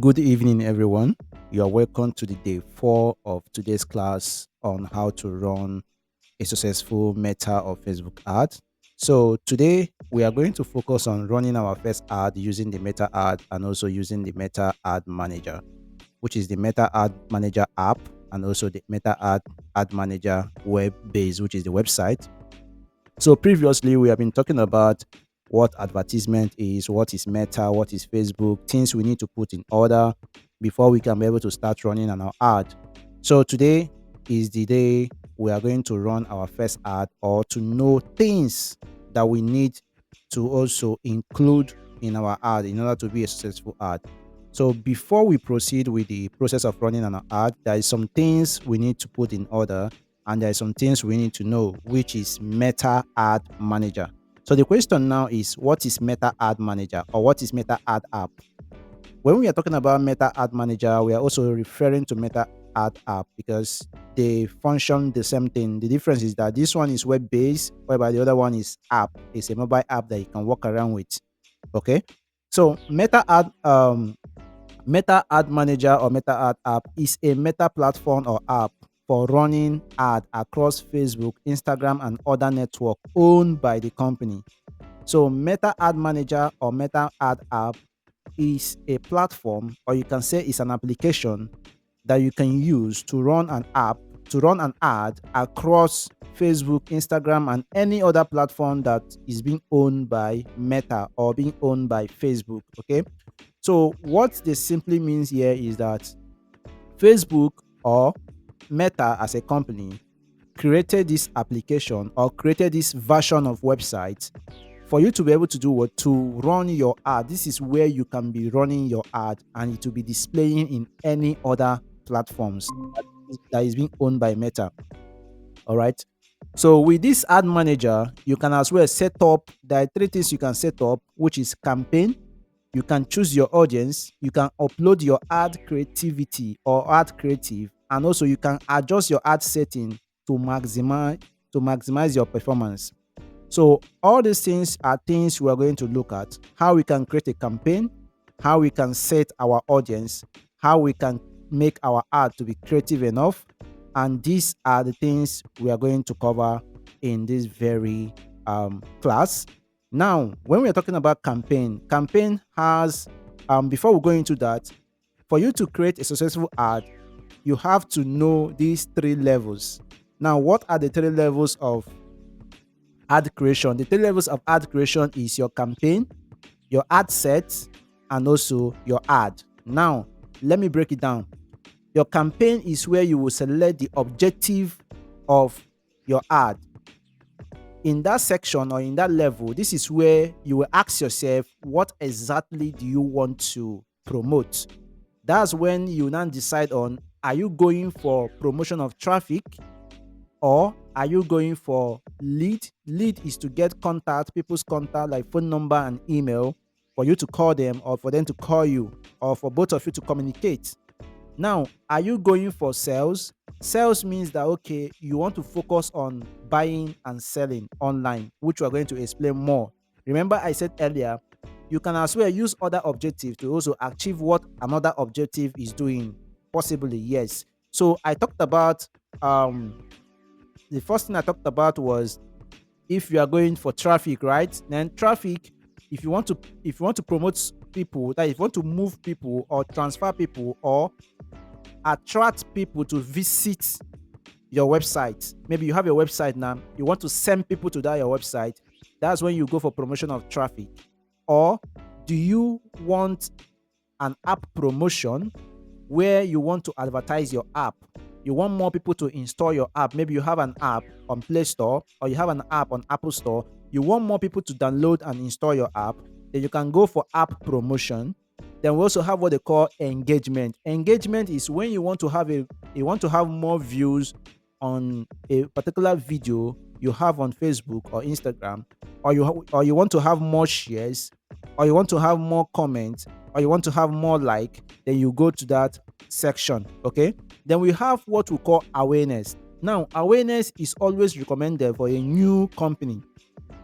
Good evening, everyone. You are welcome to the day 4 of today's class on how to run a successful Meta or Facebook ad. So, today we are going to focus on running our first ad using the Meta ad and also using the Meta Ad Manager, which is the Meta Ad Manager app and also the Meta Ad Manager web base, which is the website. So previously, we have been talking about what advertisement is, what is Meta, what is Facebook, things we need to put in order before we can be able to start running an ad. So today is the day we are going to run our first ad or to know things that we need to also include in our ad in order to be a successful ad. So before we proceed with the process of running an ad, there is some things we need to put in order and there are some things we need to know, which is Meta Ad Manager. So the question now is, what is Meta Ad Manager or what is Meta Ad App? When we are talking about Meta Ad Manager, we are also referring to Meta Ad App because they function the same thing. The difference is that this one is web-based, whereby the other one is app. It's a mobile app that you can walk around with. Okay, so Meta Ad Manager or Meta Ad App is a Meta platform or app for running ad across Facebook, Instagram, and other networks owned by the company. So Meta Ad Manager or Meta Ad App is a platform, or you can say it's an application that you can use to run an ad across Facebook, Instagram, and any other platform that is being owned by Meta or being owned by Facebook. Okay. So what this simply means here is that Facebook or Meta as a company created this application or created this version of website for you to be able to do what? To run your ad. This is where you can be running your ad and it will be displaying in any other platforms that is being owned by Meta. All right. So with this ad manager, you can as well set up, there are three things you can set up, which is campaign. You can choose your audience, you can upload your ad creativity or ad creative, and also you can adjust your ad setting to maximize your performance. So all these things are things we are going to look at: how we can create a campaign, how we can set our audience, how we can make our ad to be creative enough, and these are the things we are going to cover in this very class. Now, when we are talking about campaign has before we go into that, for you to create a successful ad, you have to know these three levels. Now, what are the three levels of ad creation? The three levels of ad creation is your campaign, your ad set, and also your ad. Now, let me break it down. Your campaign is where you will select the objective of your ad. In that section or in that level, this is where you will ask yourself, what exactly do you want to promote? That's when you now decide on, are you going for promotion of traffic or are you going for lead? Lead is to get contact, people's contact, like phone number and email, for you to call them or for them to call you or for both of you to communicate. Now, are you going for sales? Sales means that, okay, you want to focus on buying and selling online, which we are going to explain more. Remember, I said earlier, you can as well use other objectives to also achieve what another objective is doing. Possibly, yes. So I talked about the first thing I talked about was, if you are going for traffic, right? Then traffic, if you want to promote people, that if you want to move people or transfer people or attract people to visit your website. Maybe you have a website now, you want to send people to that your website. That's when you go for promotion of traffic. Or do you want an app promotion where you want to advertise your app? You want more people to install your app. Maybe you have an app on Play Store or you have an app on Apple Store. You want more people to download and install your app. Then you can go for app promotion. Then we also have what they call engagement. Engagement is when you want to have more views on a particular video you have on Facebook or Instagram, or you want to have more shares, or you want to have more comments, or you want to have more like, then you go to that section. Okay. Then we have what we call awareness. Now, awareness is always recommended for a new company.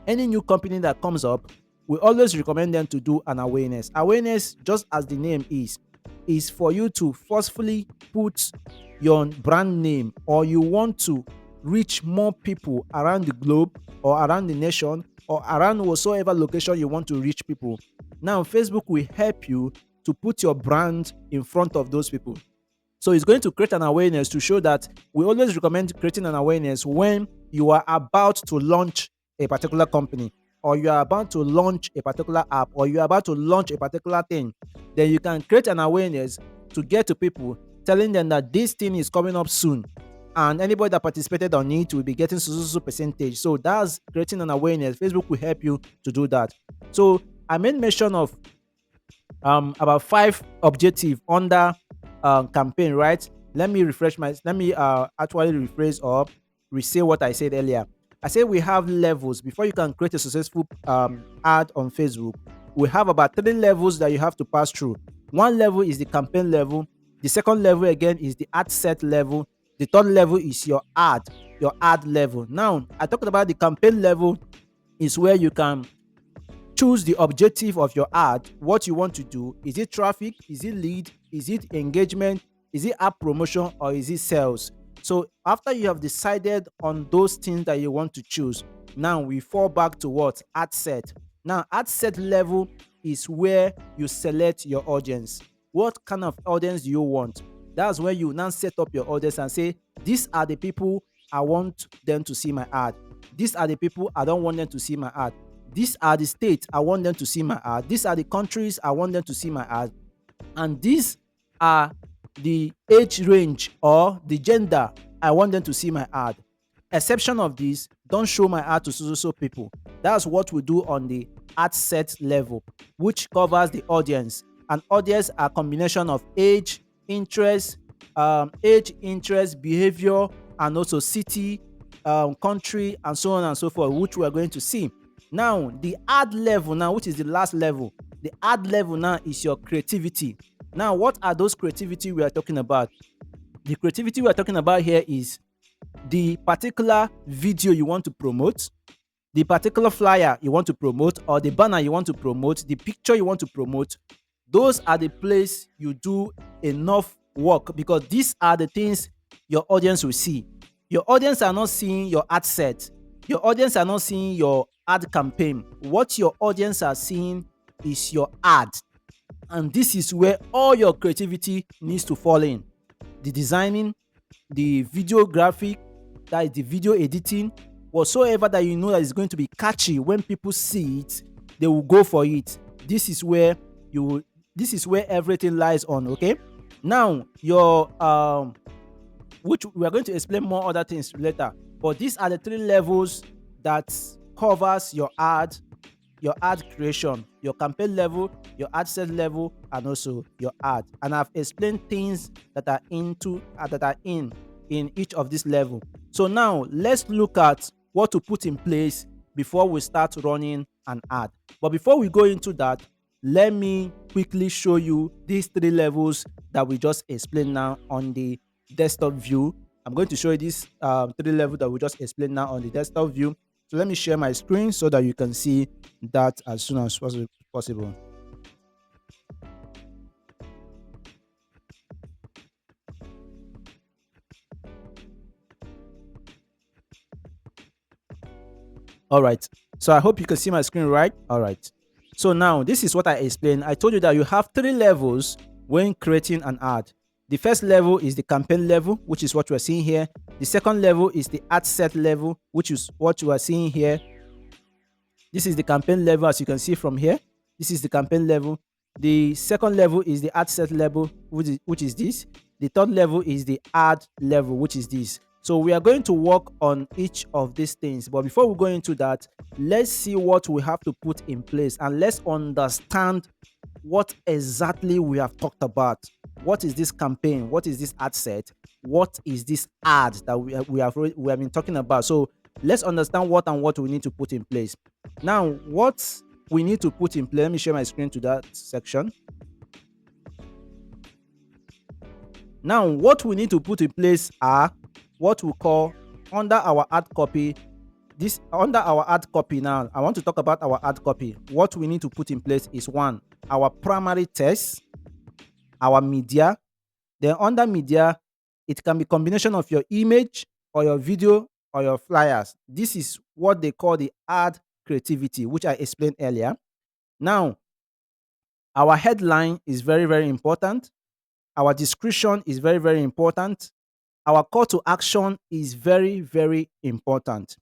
Any new company that comes up, we always recommend them to do an awareness. Awareness, just as the name is, is for you to forcefully put your brand name, or you want to reach more people around the globe or around the nation or around whatsoever location you want to reach people. Now, Facebook will help you to put your brand in front of those people. So it's going to create an awareness to show that we always recommend creating an awareness when you are about to launch a particular company, or you are about to launch a particular app, or you are about to launch a particular thing. Then you can create an awareness to get to people, telling them that this thing is coming up soon, and anybody that participated on it will be getting so percentage. So that's creating an awareness. Facebook will help you to do that. So I made mention of about 5 objectives under campaign, right? Let me actually rephrase or re-say what I said earlier. I said we have levels before you can create a successful ad on Facebook. We have about 3 levels that you have to pass through. One level is the campaign level. The second level again is the ad set level. The third level is your ad level. Now, I talked about the campaign level is where you can choose the objective of your ad, what you want to do. Is it traffic? Is it lead? Is it engagement? Is it app promotion, or is it sales? So after you have decided on those things that you want to choose, now we fall back to what? Ad set. Now, ad set level is where you select your audience. What kind of audience do you want? That's where you now set up your audience and say, these are the people I want them to see my ad. These are the people I don't want them to see my ad. These are the states I want them to see my ad. These are the countries I want them to see my ad. And these are the age range or the gender I want them to see my ad. Exception of this, don't show my ad to so people. That's what we do on the ad set level, which covers the audience. And audience are a combination of age, interest, behavior, and also city, country, and so on and so forth, which we are going to see. Now, the ad level now, which is the last level, the ad level now is your creativity. Now, what are those creativity we are talking about? The creativity we are talking about here is the particular video you want to promote, the particular flyer you want to promote, or the banner you want to promote, the picture you want to promote. Those are the place you do enough work, because these are the things your audience will see. Your audience are not seeing your ad set. Your audience are not seeing your ad campaign. What your audience are seeing is your ad. And this is where all your creativity needs to fall in. The designing, the videographic, that is the video editing, whatsoever that you know that is going to be catchy. When people see it, they will go for it. This is where everything lies on. Okay. Now, your which we are going to explain more other things later, but these are the 3 levels that covers your ad creation: your campaign level, your ad set level, and also your ad. And I've explained things that are in each of this level. So now let's look at what to put in place before we start running an ad. But before we go into that, let me quickly show you these 3 levels that we just explained now on the desktop view. I'm going to show you these 3 levels that we just explained now on the desktop view. So let me share my screen so that you can see that as soon as possible. All right. So I hope you can see my screen, right? All right. So now this is what I explained. I told you that you have 3 levels when creating an ad. The first level is the campaign level, which is what you are seeing here. The second level is the ad set level, which is what you are seeing here. This is the campaign level, as you can see from here. This is the campaign level. The second level is the ad set level, which is this. The third level is the ad level, which is this. So we are going to work on each of these things. But before we go into that, let's see what we have to put in place, and let's understand what exactly we have talked about. What is this campaign? What is this ad set? What is this ad that we have been talking about? So let's understand what we need to put in place. Now, what we need to put in place, let me share my screen to that section. Now, what we need to put in place are what we call under our ad copy. Under our ad copy now, I want to talk about our ad copy. What we need to put in place is 1, our primary text. our media. Then under media, it can be combination of your image or your video or your flyers. This is what they call the ad creativity, which I explained earlier. Now, our headline is very, very important. Our description is very, very important. Our call to action is very, very important.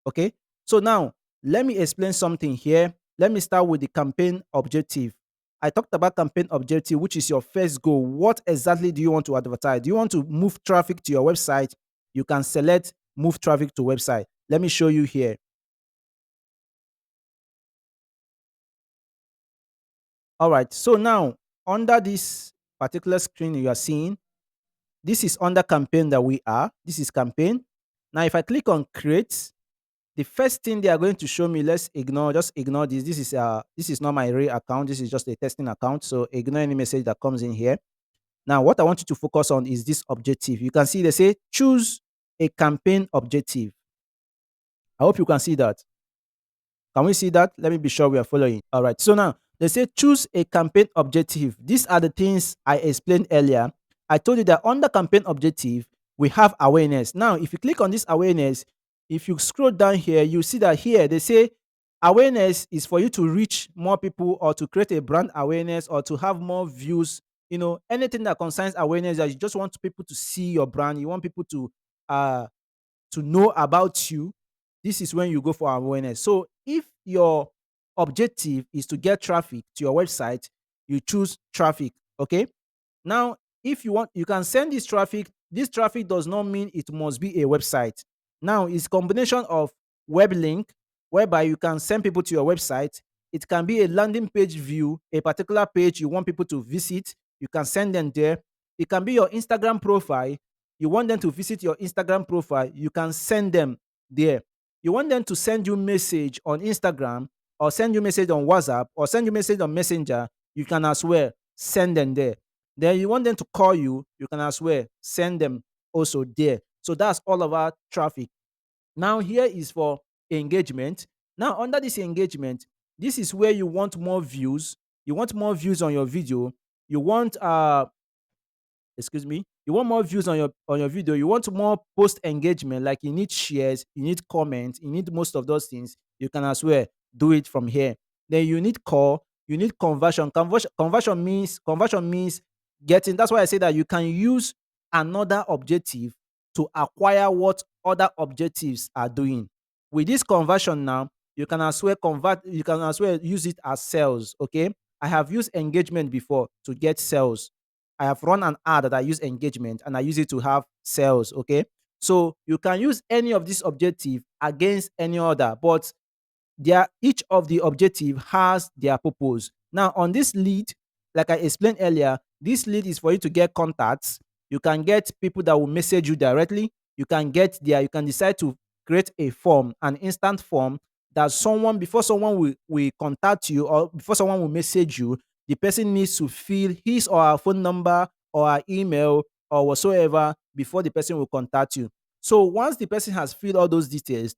Okay. So now let me explain something here. Let me start with the campaign objective. I talked about campaign objective, which is your first goal. What exactly do you want to advertise? Do you want to move traffic to your website? You can select move traffic to website. Let me show you here. All right. So now under this particular screen you are seeing, this is under campaign that we are. This is campaign. Now, if I click on create, the first thing they are going to show me, let's ignore, just ignore this. This is not my real account. This is just a testing account. So ignore any message that comes in here. Now, what I want you to focus on is this objective. You can see they say choose a campaign objective. I hope you can see that. Can we see that? Let me be sure we are following. All right. So now they say choose a campaign objective. These are the things I explained earlier. I told you that under campaign objective, we have awareness. Now, if you click on this awareness, if you scroll down here, you see that here they say awareness is for you to reach more people or to create a brand awareness or to have more views. Anything that concerns awareness that you just want people to see your brand, you want people uh to know about you, this is when you go for awareness. So if your objective is to get traffic to your website, you choose traffic. Okay. Now, if you want, you can send this traffic. This traffic does not mean it must be a website. Now, it's combination of web link, whereby you can send people to your website. It can be a landing page view, a particular page you want people to visit. You can send them there. It can be your Instagram profile. You want them to visit your Instagram profile. You can send them there. You want them to send you message on Instagram or send you message on WhatsApp or send you message on Messenger. You can as well send them there. Then you want them to call you, you can as well send them also there. So that's all of our traffic. Now, here is for engagement. Now, under this engagement, this is where you want more views. You want more views on your video. You want excuse me, you want more views on your video. You want more post engagement, like you need shares, you need comments, you need most of those things. You can as well do it from here. Then you need call, you need conversion. Conversion means getting. That's why I say that you can use another objective to acquire what other objectives are doing. With this conversion now, you can as well use it as sales. Okay. I have used engagement before to get sales. I have run an ad that I use engagement and I use it to have sales. Okay. So you can use any of this objective against any other, but each of the objective has their purpose. Now, on this lead, like I explained earlier, this lead is for you to get contacts. You can get people that will message you directly. You can decide to create a form, an instant form that before someone will contact you or before someone will message you, the person needs to fill his or her phone number or her email or whatsoever before the person will contact you. So once the person has filled all those details,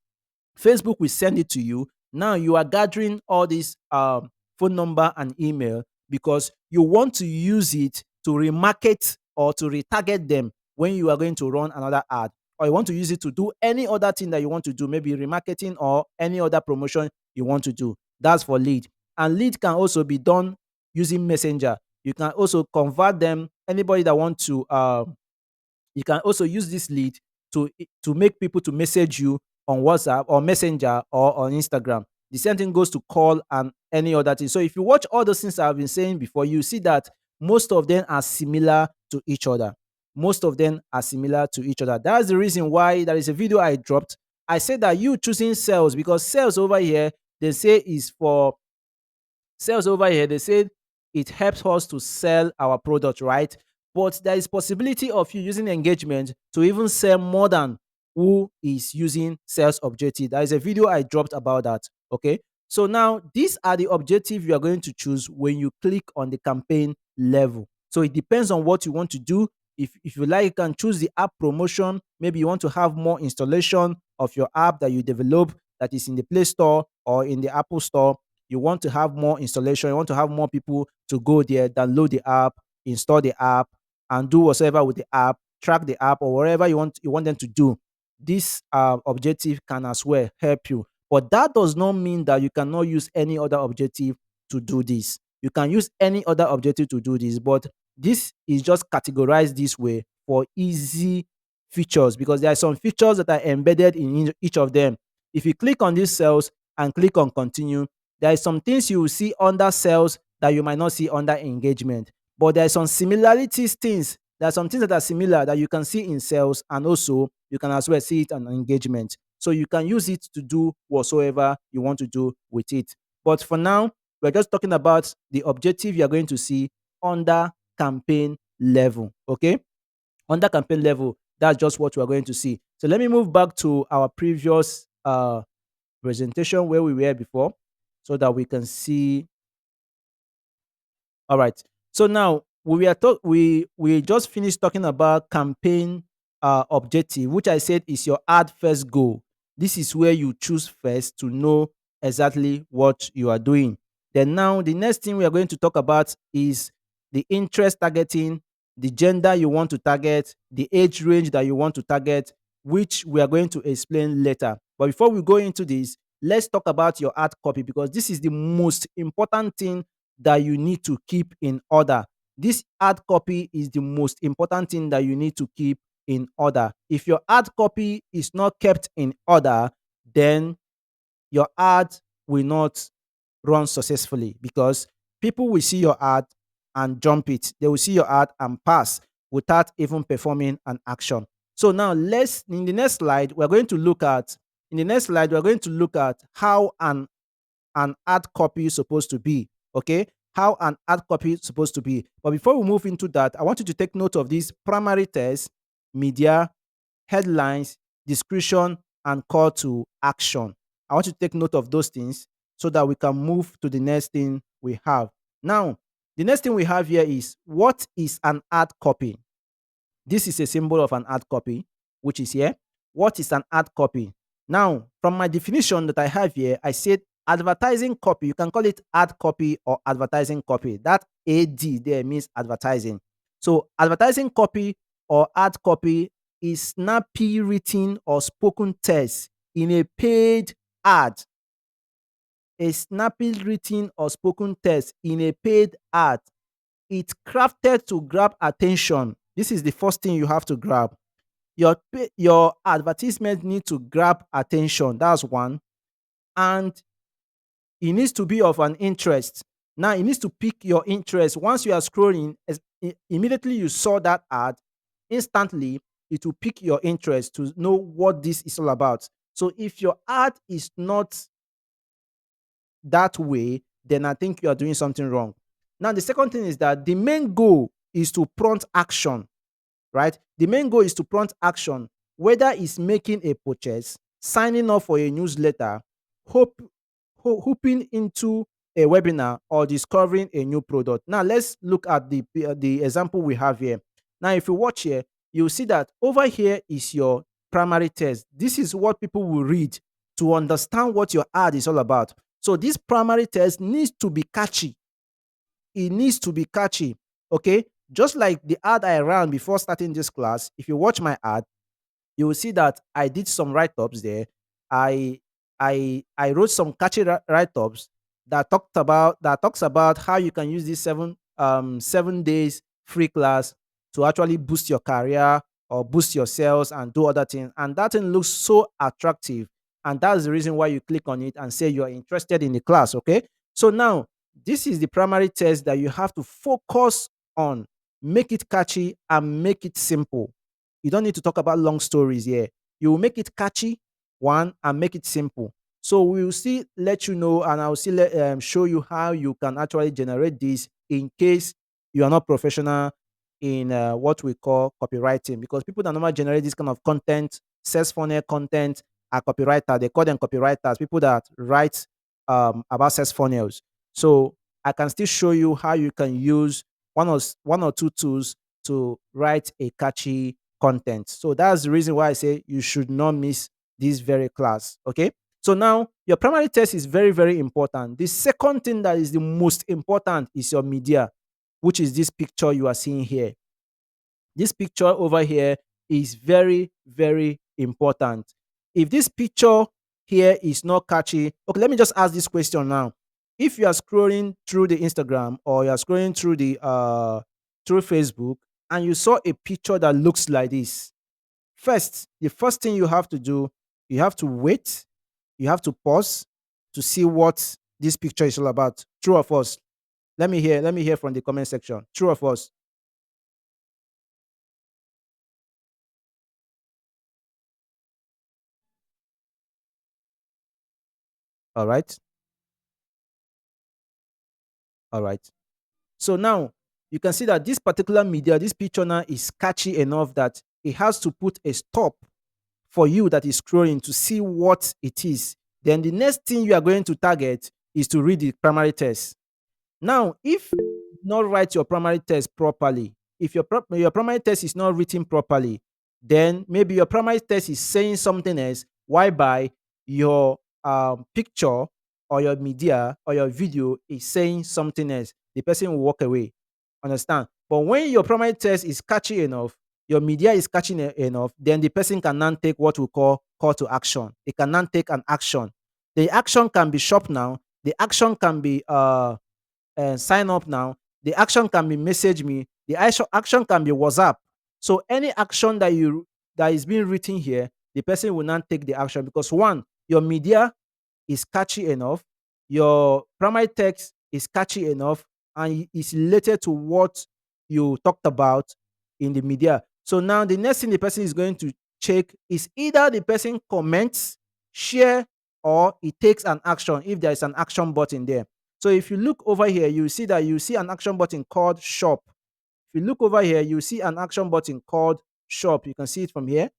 Facebook will send it to you. Now you are gathering all this phone number and email because you want to use it to remarket or to retarget them when you are going to run another ad, or you want to use it to do any other thing that you want to do, maybe remarketing or any other promotion you want to do. That's for lead. And lead can also be done using Messenger. You can also convert them. Anybody that want to you can also use this lead to make people to message you on WhatsApp or Messenger or on Instagram. The same thing goes to call and any other thing. So if you watch all those things I've been saying before, you see that most of them are similar to each other. Most of them are similar to each other. That's the reason why there is a video I dropped. I said that you choosing sales, because sales over here, they say is for sales over here, they say it helps us to sell our product, right? But there is possibility of you using engagement to even sell more than who is using sales objective. There is a video I dropped about that. Okay. So now these are the objective you are going to choose when you click on the campaign level. So it depends on what you want to do. If you like, you can choose the app promotion. Maybe you want to have more installation of your app that you develop that is in the Play Store or in the Apple Store. You want to have more installation. You want to have more people to go there, download the app, install the app and do whatsoever with the app, track the app, or whatever you want them to do. This objective can as well help you. But that does not mean that you cannot use any other objective to do this. You can use any other objective to do this, but this is just categorized this way for easy features, because there are some features that are embedded in each of them. If you click on these cells and click on continue, there are some things you will see under cells that you might not see under engagement. But there are some similarities things. There are some things that are similar that you can see in cells, and also you can as well see it on engagement. So you can use it to do whatsoever you want to do with it. But for now, we're just talking about the objective you're going to see under campaign level. Okay? Under campaign level, that's just what we're going to see. So let me move back to our previous presentation where we were before, so that we can see. All right. So now we just finished talking about campaign objective, which I said is your ad first goal. This is where you choose first to know exactly what you are doing. Then now the next thing we are going to talk about is the interest targeting, the gender you want to target, the age range that you want to target, which we are going to explain later. But before we go into this, let's talk about your ad copy, because this is the most important thing that you need to keep in order. This ad copy is the most important thing that you need to keep in order. If your ad copy is not kept in order, then your ad will not run successfully, because people will see your ad and jump it. They will see your ad and pass without even performing an action. So now let's in the next slide we're going to look at how an ad copy is supposed to be. Okay, how an ad copy is supposed to be. But before we move into that, I want you to take note of these primary text, media, headlines, description, and call to action. I want you to take note of those things so that we can move to the next thing we have. Now, the next thing we have here is, what is an ad copy? This is a symbol of an ad copy, which is here. What is an ad copy? Now, from my definition that I have here, I said advertising copy. You can call it ad copy or advertising copy. That AD there means advertising. So, advertising copy or ad copy is snappy written or spoken text in a paid ad. A snappy written or spoken text in a paid ad. It's crafted to grab attention. This is the first thing you have to grab. Your advertisement needs to grab attention. That's one. And it needs to be of an interest. Now, it needs to pique your interest. Once you are scrolling, immediately you saw that ad, instantly it will pique your interest to know what this is all about. So if your ad is not that way, then I think you are doing something wrong. Now, the second thing is that the main goal is to prompt action, right? The main goal is to prompt action, whether it's making a purchase, signing up for a newsletter, hopping into a webinar, or discovering a new product. Now, let's look at the example we have here. Now, if you watch here, you'll see that over here is your primary text. This is what people will read to understand what your ad is all about. So this primary text needs to be catchy. It needs to be catchy. Okay, just like the ad I ran before starting this class. If you watch my ad, you will see that I did some write-ups there. I wrote some catchy write-ups that talks about how you can use this 7 days free class to actually boost your career or boost your sales and do other things. And that thing looks so attractive. And that's the reason why you click on it and say you're interested in the class. Okay. So now this is the primary test that you have to focus on. Make it catchy and make it simple. You don't need to talk about long stories here. You will make it catchy, one, and make it simple. So we will still let you know, and I will still show you how you can actually generate this in case you are not professional in what we call copywriting, because people that normally generate this kind of content, sales funnel content, are copywriter. They call them copywriters, people that write about sales funnels. So I can still show you how you can use one or two tools to write a catchy content. So that's the reason why I say you should not miss this very class. Okay. So now your primary text is very, very important. The second thing that is the most important is your media, which is this picture you are seeing here. This picture over here is very, very important. If this picture here is not catchy, okay, let me just ask this question now. If you are scrolling through the Instagram, or you are scrolling through the through Facebook, and you saw a picture that looks like this, first, the first thing you have to do, you have to wait, you have to pause to see what this picture is all about. True or false? Let me hear from the comment section. True or false? All right. All right. So now you can see that this particular media, this picture now is catchy enough that it has to put a stop for you that is scrolling to see what it is. Then the next thing you are going to target is to read the primary text. Now, if you not write your primary text properly, if your primary text is not written properly, then maybe your primary text is saying something else, whereby your picture or your media or your video is saying something else. The person will walk away. Understand? But when your primary text is catchy enough, your media is catchy enough, then the person can now take what we call to action. It can now take an action. The action can be shop now. The action can be sign up now. The action can be message me. The action can be WhatsApp. So any action that is being written here, the person will not take the action, because one, your media is catchy enough, your primary text is catchy enough, and is related to what you talked about in the media. So now the next thing the person is going to check is either the person comments, share, or it takes an action if there is an action button there. So if you look over here, you see that you see an action button called shop. If you look over here, you see an action button called shop. You can see it from here.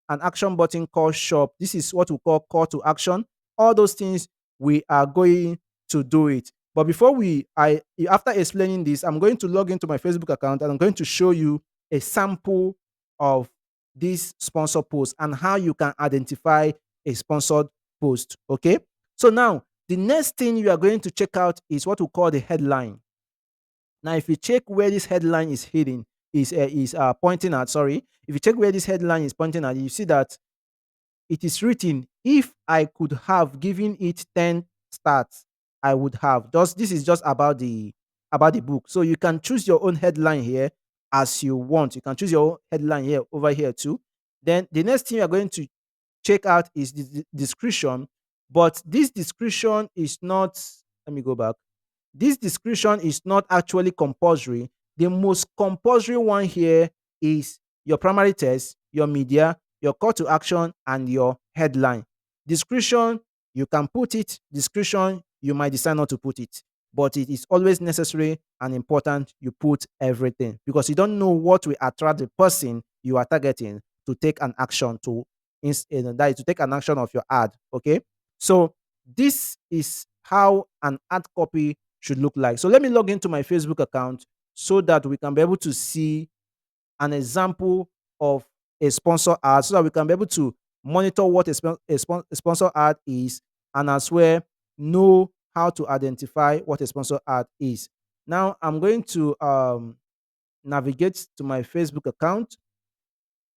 An action button called shop. This is what we call to action. All those things, we are going to do it. But before after explaining this, I'm going to log into my Facebook account, and I'm going to show you a sample of this sponsor post and how you can identify a sponsored post. Okay. So now the next thing you are going to check out is what we call the headline. Now, if you check where this headline is hidden, is pointing at, sorry, if you check where this headline is pointing at, you see that it is written, if I could have given it 10 stars, I would have. This is just about the book. So you can choose your own headline here as you want. You can choose your own headline here over here too. Then the next thing you are going to check out is the description. But this description is not, let me go back. This description is not actually compulsory. The most compulsory one here is your primary text, your media, your call to action, and your headline. Description, you can put it. Description, you might decide not to put it. But it is always necessary and important you put everything, because you don't know what will attract the person you are targeting to take an action that is to take an action of your ad. Okay. So this is how an ad copy should look like. So let me log into my Facebook account so that we can be able to see an example of a sponsor ad, so that we can be able to monitor what a sponsor ad is, and as well know how to identify what a sponsor ad is. Now I'm going to navigate to my Facebook account.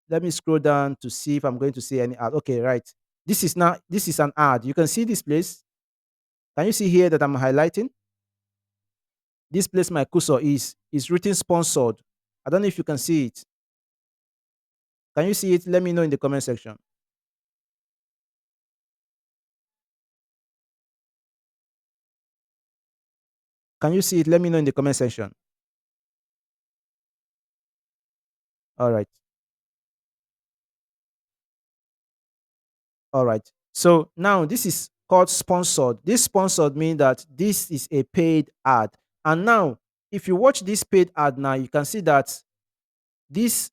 Let me scroll down to see if I'm going to see any ad. Okay, right. This is an ad. You can see this place. Can you see here that I'm highlighting? This place my cursor is written sponsored. I don't know if you can see it. Can you see it? Let me know in the comment section. Can you see it? Let me know in the comment section. All right. All right. So now this is called sponsored. This sponsored means that this is a paid ad. And now, if you watch this paid ad now, you can see that this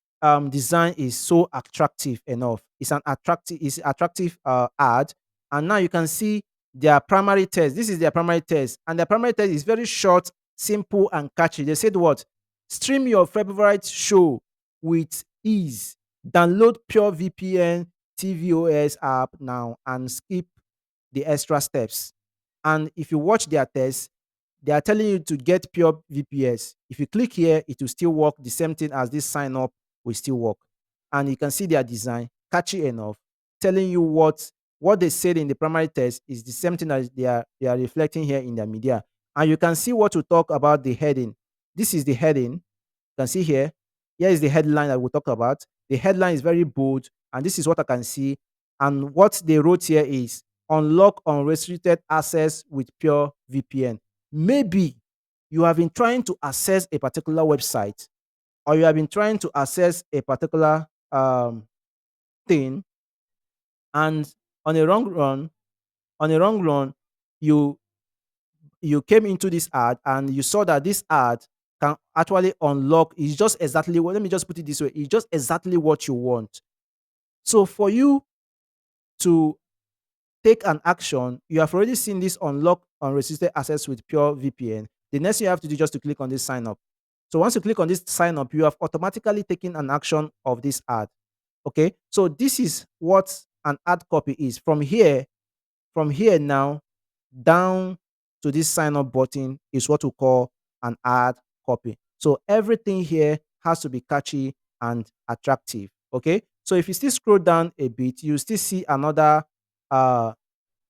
design is so attractive enough. It's attractive ad. And now you can see their primary text. This is their primary text, and their primary text is very short, simple, and catchy. They said what? Stream your favorite show with ease. Download Pure VPN tvOS app now and skip the extra steps. And if you watch their test, They are telling you to get pure VPS. If you click here, it will still work. The same thing as this sign up will still work. And you can see their design, catchy enough, telling you what they said in the primary test is the same thing as they are reflecting here in the media. And you can see what to talk about the heading. This is the heading. You can see here. Here is the headline that we'll talk about. The headline is very bold, and this is what I can see. And what they wrote here is unlock unrestricted access with pure VPN. Maybe you have been trying to access a particular website, or you have been trying to access a particular thing, and on a wrong run, on a wrong run, you you came into this ad and you saw that this ad can actually unlock. It's just exactly what, let me just put it this way, it's just exactly what you want. So for you to take an action, you have already seen this unlock unrestricted access with pure VPN. The next thing you have to do is just to click on this sign up. So once you click on this sign up, you have automatically taken an action of this ad. Okay, so this is what an ad copy is. From here now down to this sign up button is what we call an ad copy. So everything here has to be catchy and attractive. Okay, so if you still scroll down a bit, you still see another uh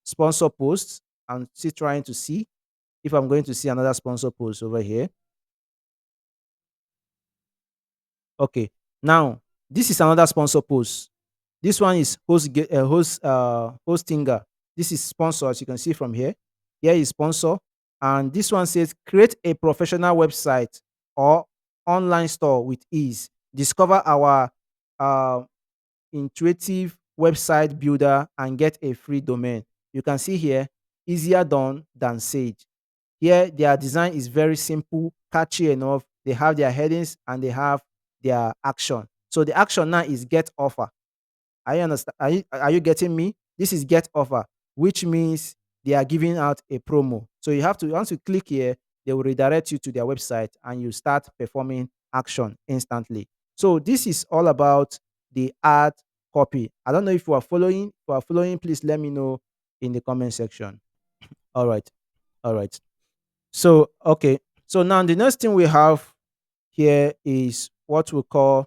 sponsor post. I'm still trying to see if I'm going to see another sponsor post over here. Okay, now this is another sponsor post. This one is hostinger. This is sponsor, as you can see from here. Here is sponsor, and this one says create a professional website or online store with ease. Discover our uh, intuitive website builder and get a free domain. You can see here, easier done than said. Here, their design is very simple, catchy enough. They have their headings and they have their action. So the action now is get offer. I understand. Are you getting me? This is get offer, which means they are giving out a promo. So you have to, once you click here, they will redirect you to their website and you start performing action instantly. So this is all about the ad copy. I don't know if you are following. If you are following, please let me know in the comment section. All right. All right. So okay. So now the next thing we have here is what we call,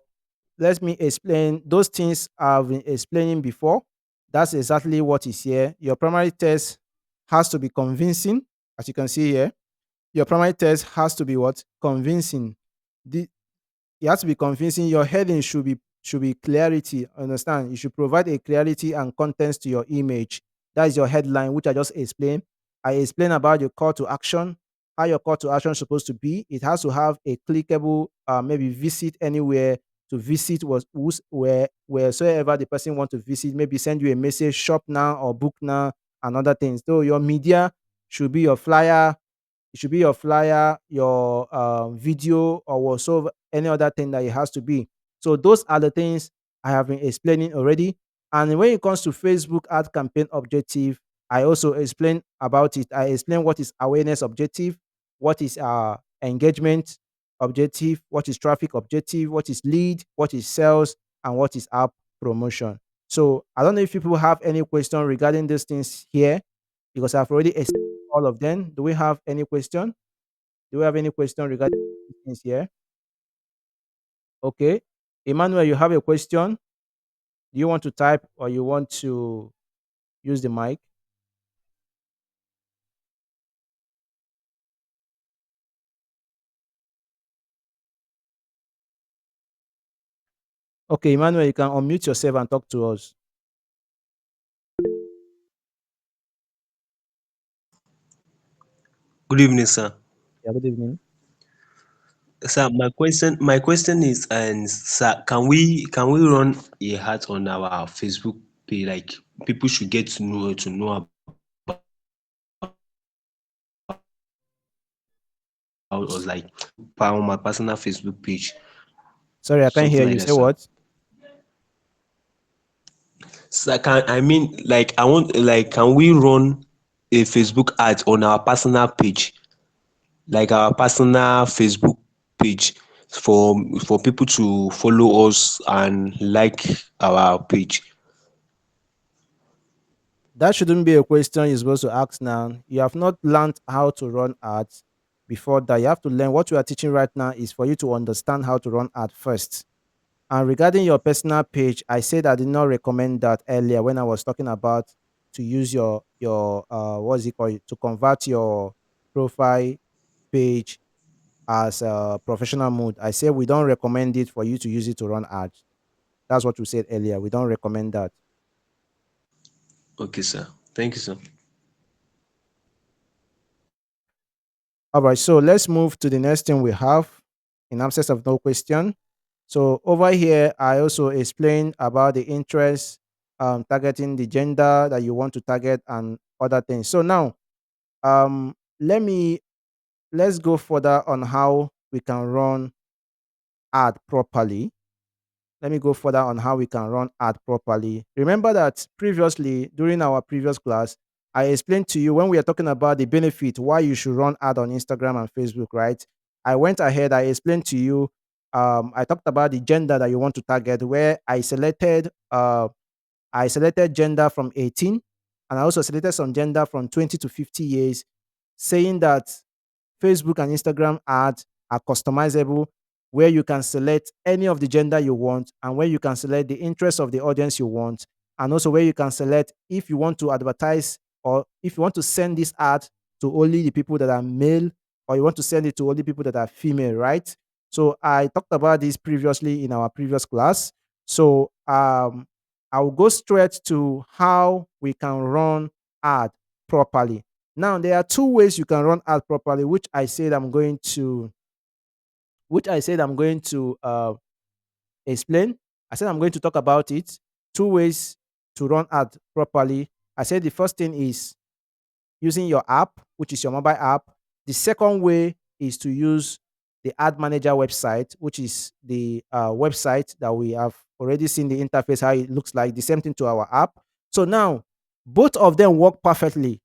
let me explain those things I've been explaining before. That's exactly what is here. Your primary test has to be convincing, as you can see here. Your primary test has to be what? Convincing. The, it has to be convincing. Your heading should be clarity. Understand? You should provide a clarity and context to your image. That is your headline, which I just explained. I explained about your call to action, how your call to action is supposed to be. It has to have a clickable, maybe visit anywhere, to visit wheresoever the person want to visit. Maybe send you a message, shop now or book now, and other things. So your media should be your flyer, it should be your flyer, your video, or whatsoever, any other thing that it has to be. So those are the things I have been explaining already. And when it comes to Facebook ad campaign objective, I also explain about it. I explain what is awareness objective, what is engagement objective, what is traffic objective, what is lead, what is sales, and what is app promotion. So I don't know if people have any question regarding these things here, because I've already explained all of them. Do we have any question? Do we have any question regarding these things here? Okay. Emmanuel, you have a question? Do you want to type or you want to use the mic? Okay, Emmanuel, you can unmute yourself and talk to us. Good evening, sir. Yeah, good evening. Sir, my question is, and sir, can we run a hat on our Facebook page? Like people should get to know about us, like on my personal Facebook page, Sorry, I can't something hear like you. that, Say sir. what? Sir, like I want, like, can we run a Facebook ad on our personal page, like our personal Facebook page, for people to follow us and like our page? That shouldn't be a question you're supposed to ask now. You have not learned how to run ads. before that. You have to learn what we are teaching right now is for you to understand how to run ad first. And regarding your personal page, I said I did not recommend that earlier when I was talking about to use your what's it called, to convert your profile page as a professional mode. I said we don't recommend it for you to use it to run ads. That's what we said earlier. We don't recommend that. Okay, sir. Thank you, sir. All right, so let's move to the next thing we have in absence of no question. So over here, I also explained about the interest, targeting the gender that you want to target and other things. So now, um, let's go further on how we can run ad properly. Let me go further on how we can run ad properly. Remember that previously, during our previous class, I explained to you when we are talking about the benefit why you should run ad on Instagram and Facebook, right? I went ahead, I explained to you, I talked about the gender that you want to target, where I selected gender from 18, and I also selected some gender from 20 to 50 years, saying that Facebook and Instagram ads are customizable, where you can select any of the gender you want and where you can select the interest of the audience you want, and also where you can select if you want to advertise or if you want to send this ad to only the people that are male or you want to send it to only people that are female, right? So I talked about this previously in our previous class. So I'll go straight to how we can run ad properly. Now there are two ways you can run ad properly, which I said I'm going to explain. I said I'm going to talk about it. Two ways to run ad properly. I said the first thing is using your app, which is your mobile app. The second way is to use the ad manager website, which is the website that we have already seen the interface, how it looks like, the same thing to our app. So now both of them work perfectly.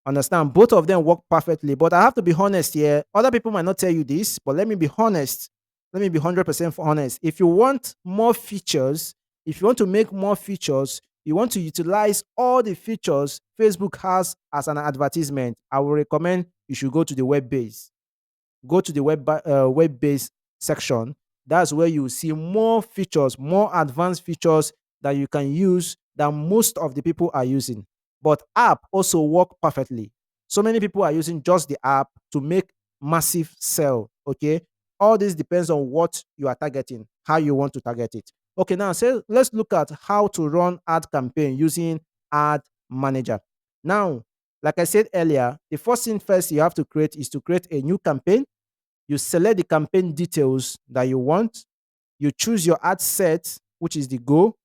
Understand? Both of them work perfectly. But I have to be honest here. Other people might not tell you this, but let me be honest. Let me be 100% honest. If you want more features, if you want to make more features, you want to utilize all the features Facebook has as an advertisement, I will recommend you should go to the web base. Go to the web based section. That's where you see more features, more advanced features that you can use that most of the people are using. But app also work perfectly. So many people are using just the app to make massive sell. Okay, all this depends on what you are targeting, how you want to target it. Okay, now let's look at how to run ad campaign using ad manager. Now, like I said earlier, the first thing first you have to create is to create a new campaign. You select the campaign details that you want. You choose your ad set, which is the goal.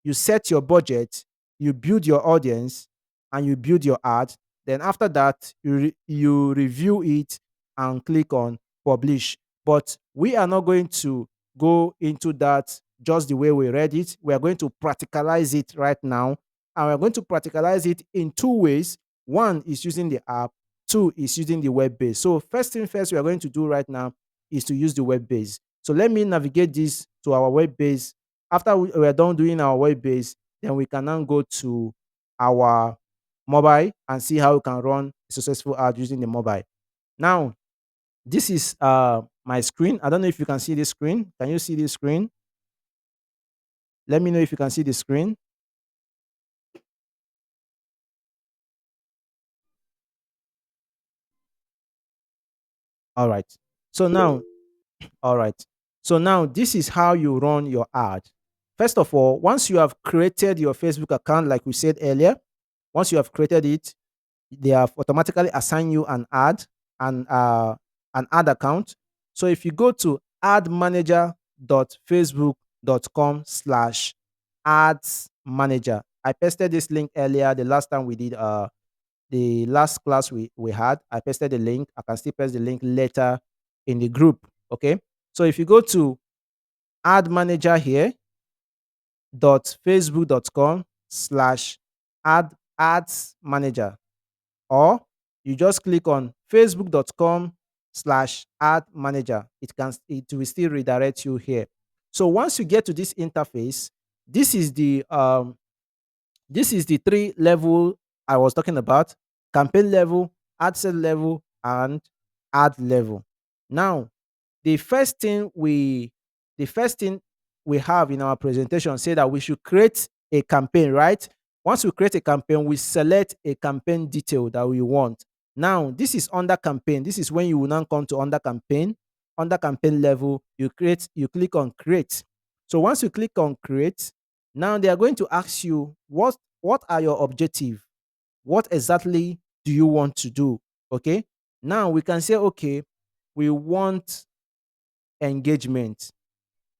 You set your budget. You build your audience and you build your ad. Then after that, you review it and click on publish. But we are not going to go into that just the way we read it. We are going to practicalize it right now. And we're going to practicalize it in two ways. One is using the app, two is using the web base. So, first thing first, we are going to do right now is to use the web base. So, let me navigate this to our web base. After we are done doing our web base, then we can now go to our mobile and see how we can run a successful ad using the mobile. Now, this is my screen. I don't know if you can see this screen. Can you see this screen? Let me know if you can see the screen. All right. So now, all right. So now this is how you run your ad. First of all, once you have created your Facebook account, like we said earlier, once you have created it, they have automatically assigned you an ad account. So if you go to admanager.facebook.com/ads manager, I pasted this link earlier the last time we did the last class we had. I pasted the link. I can still paste the link later in the group. Okay. So if you go to ad manager here facebook.com/ads manager, or you just click on facebook.com/ad manager. It will still redirect you here. So once you get to this interface, this is the three level I was talking about: campaign level, ad set level, and ad level. Now, the first thing we the first thing we have in our presentation say that we should create a campaign, right? Once we create a campaign, we select a campaign detail that we want. Now, this is under campaign. This is when you will now come to under campaign. Under campaign level, you click on create. So once you click on create, now they are going to ask you what are your objective? What exactly do you want to do? Okay. Now we can say, okay, we want engagement.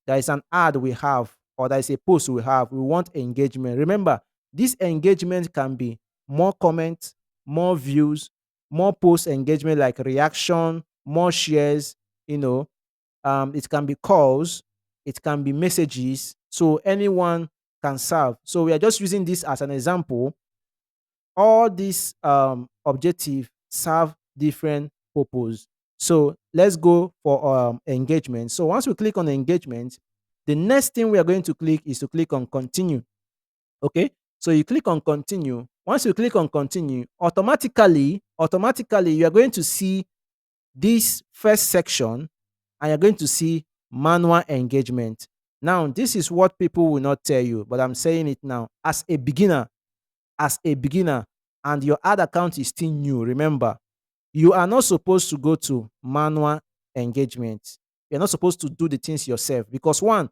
There is an ad we have, or there is a post we have. We want engagement. Remember, this engagement can be more comments, more views, more post engagement like reaction, more shares, you know, it can be calls, it can be messages. So anyone can serve. So we are just using this as an example. All these objective serve different purpose. So let's go for engagement. So once we click on engagement, the next thing we are going to click is to click on continue. Okay. So you click on continue. Once you click on continue, automatically you are going to see this first section, and you're going to see manual engagement. Now, this is what people will not tell you, but I'm saying it now. As a beginner, and your ad account is still new, remember, you are not supposed to go to manual engagement. You're not supposed to do the things yourself because one,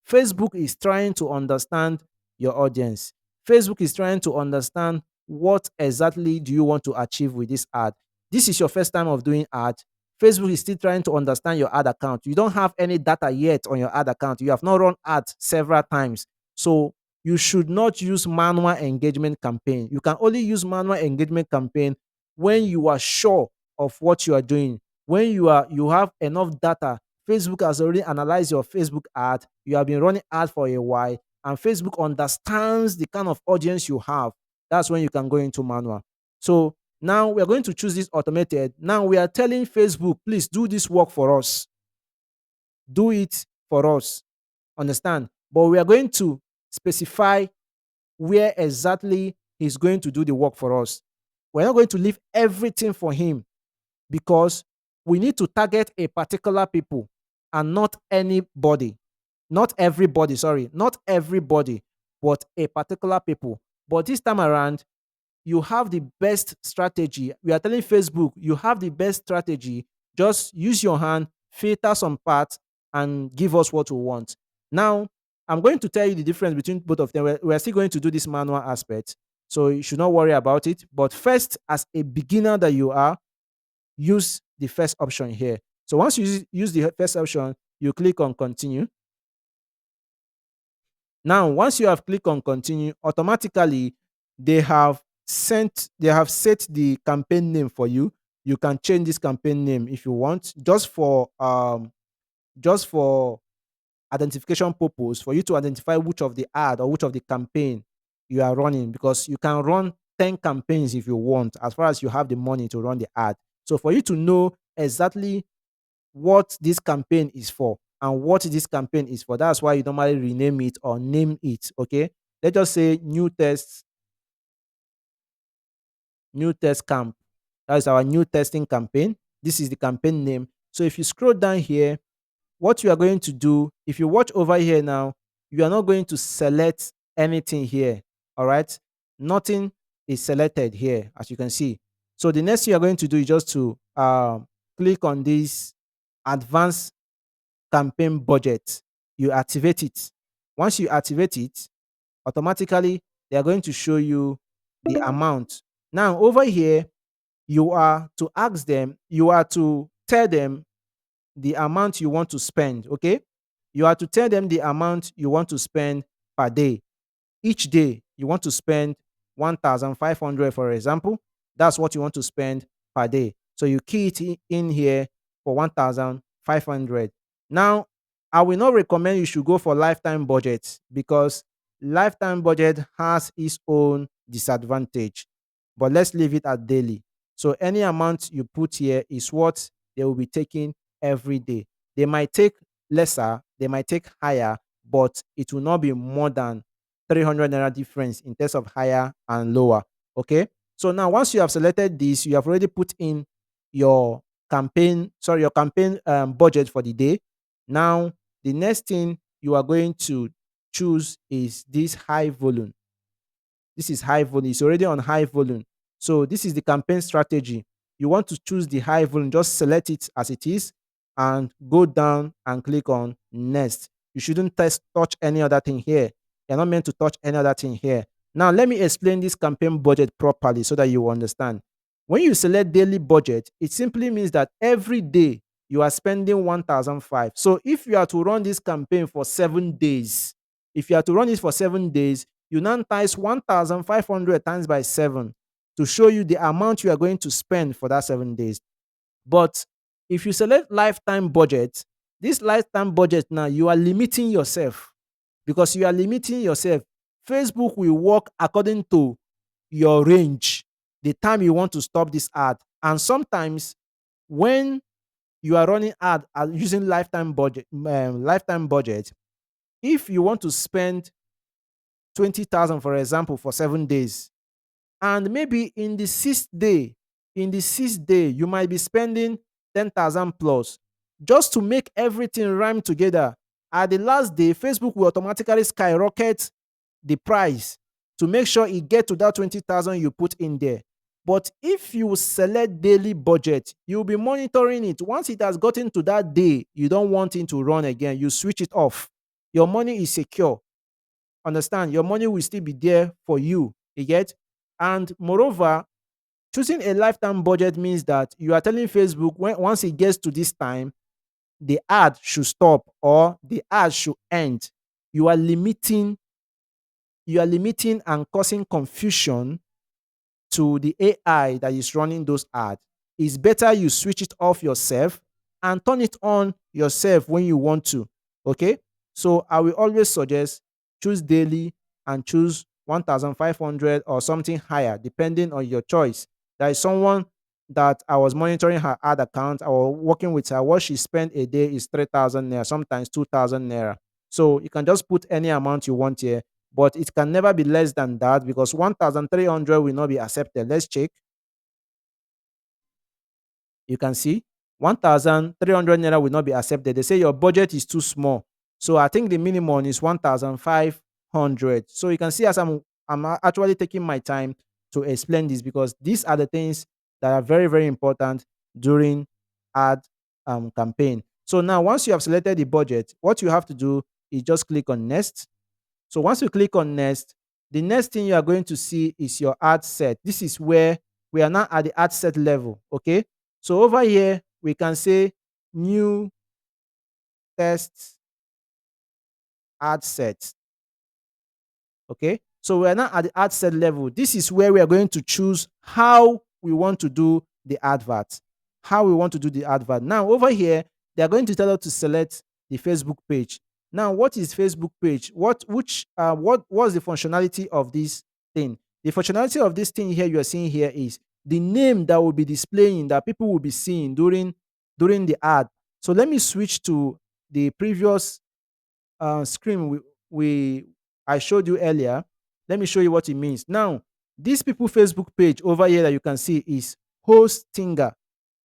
Facebook is trying to understand your audience. Facebook is trying to understand what exactly do you want to achieve with this ad. This is your first time of doing ad. Facebook is still trying to understand your ad account. You don't have any data yet on your ad account. You have not run ads several times. So you should not use manual engagement campaign. You can only use manual engagement campaign when you are sure of what you are doing. When you have enough data, Facebook has already analyzed your Facebook ad. You have been running ad for a while, and Facebook understands the kind of audience you have. That's when you can go into manual. So now we are going to choose this automated. Now we are telling Facebook, please do this work for us. Do it for us. Understand? But we are going to specify where exactly he's going to do the work for us. We're not going to leave everything for him because we need to target a particular people and not anybody. Not everybody, sorry, not everybody, but a particular people. But this time around, you have the best strategy. We are telling Facebook, you have the best strategy. Just use your hand, filter some parts, and give us what we want. Now, I'm going to tell you the difference between both of them. We're still going to do this manual aspect. So you should not worry about it. But first, as a beginner that you are, use the first option here. So once you use the first option, you click on continue. Now, once you have clicked on continue, automatically they have set the campaign name for you. You can change this campaign name if you want, just for identification purpose, for you to identify which of the ad or which of the campaign you are running, because you can run 10 campaigns if you want, as far as you have the money to run the ad. So for you to know exactly what this campaign is for and what this campaign is for, that's why you normally rename it or name it. Okay. Let's just say new test camp. That is our new testing campaign. This is the campaign name. So if you scroll down here, what you are going to do, if you watch over here now, you are not going to select anything here. All right. Nothing is selected here, as you can see. So the next thing you are going to do is just to click on this advanced campaign budget. You activate it. Once you activate it, automatically they are going to show you the amount. Now, over here, you are to ask them, you are to tell them the amount you want to spend. Okay. You are to tell them the amount you want to spend per day. Each day, you want to spend 1,500, for example. That's what you want to spend per day. So you key it in here for 1,500. Now, I will not recommend you should go for lifetime budget because lifetime budget has its own disadvantage. But let's leave it at daily. So any amount you put here is what they will be taking every day. They might take lesser, they might take higher, but it will not be more than 300 naira difference in terms of higher and lower. Okay. So now once you have selected this, you have already put in your your campaign budget for the day. Now, the next thing you are going to choose is this high volume. This is high volume. It's already on high volume. So this is the campaign strategy. You want to choose the high volume, just select it as it is and go down and click on next. You shouldn't touch any other thing here. You're not meant to touch any other thing here. Now, let me explain this campaign budget properly so that you understand. When you select daily budget, it simply means that every day you are spending 1,005. So if you are to run this campaign for 7 days, if you are to run it for 7 days, you now times 1,500 times by 7 to show you the amount you are going to spend for that 7 days. But if you select lifetime budget, this lifetime budget now, you are limiting yourself. Because you are limiting yourself, Facebook will work according to your range, the time you want to stop this ad. And sometimes when you are running ad using lifetime budget, if you want to spend 20,000, for example, for 7 days, and maybe in the sixth day, you might be spending 10,000 plus, just to make everything rhyme together. At the last day, Facebook will automatically skyrocket the price to make sure it get to that 20,000 you put in there. But if you select daily budget, you'll be monitoring it. Once it has gotten to that day, you don't want it to run again, you switch it off. Your money is secure. Understand? Your money will still be there for you. You get? And moreover, choosing a lifetime budget means that you are telling Facebook, once it gets to this time, the ad should stop or the ad should end. You are limiting and causing confusion to the AI that is running those ads. It's better you switch it off yourself and turn it on yourself when you want to. Okay? So I will always suggest choose daily and choose 1,500 or something higher, depending on your choice. There is someone that I was monitoring her ad account. I was working with her. What she spent a day is 3,000 naira, sometimes 2,000 naira. So you can just put any amount you want here, but it can never be less than that because 1,300 will not be accepted. Let's check. You can see 1,300 naira will not be accepted. They say your budget is too small. So I think the minimum is 1,500. So you can see as I'm actually taking my time to explain this because these are the things that are very, very important during ad campaign. So now once you have selected the budget, what you have to do is just click on next. So once you click on next, the next thing you are going to see is your ad set. This is where we are now at the ad set level. Okay. So over here, we can say new test ad set. Okay. So we are now at the ad set level. This is where we are going to choose how we want to do the advert. How we want to do the advert. Now over here, they are going to tell us to select the Facebook page. Now, what is Facebook page? What's the functionality of this thing? The functionality of this thing here you are seeing here is the name that will be displaying that people will be seeing during the ad. So let me switch to the previous screen I showed you earlier. Let me show you what it means. Now, this people Facebook page over here that you can see is Hostinga.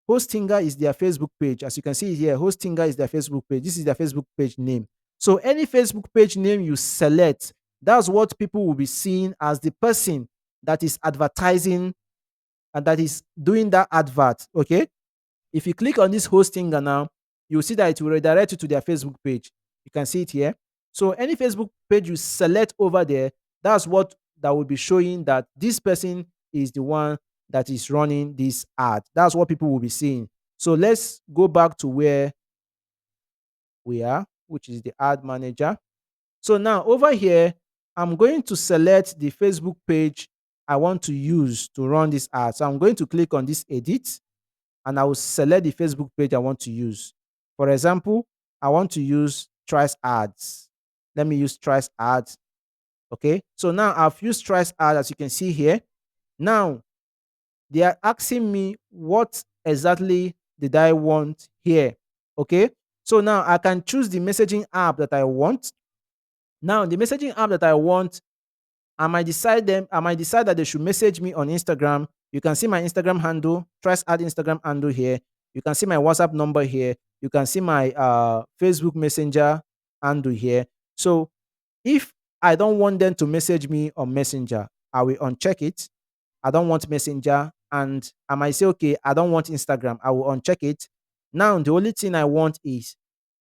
Hostinga is their Facebook page. As you can see here, Hostinga is their Facebook page. This is their Facebook page name. So any Facebook page name you select, that's what people will be seeing as the person that is advertising and that is doing that advert. Okay. If you click on this Hostinga now, you'll see that it will redirect you to their Facebook page. You can see it here. So any Facebook page you select over there, that's what that will be showing that this person is the one that is running this ad. That's what people will be seeing. So let's go back to where we are, which is the ad manager. So now over here, I'm going to select the Facebook page I want to use to run this ad. So I'm going to click on this edit and I will select the Facebook page I want to use. For example, I want to use Trice Ads. Let me use Trice Ads. Okay. So now I've used Trice Ads, as you can see here. Now they are asking me what exactly did I want here. Okay. So now I can choose the messaging app that I want. Now the messaging app that I want, I might decide that they should message me on Instagram. You can see my Instagram handle, Trice Ad Instagram handle here. You can see my WhatsApp number here. You can see my Facebook Messenger handle here. So if I don't want them to message me on Messenger, I will uncheck it. I don't want Messenger. And I might say, okay, I don't want Instagram. I will uncheck it. Now, the only thing I want is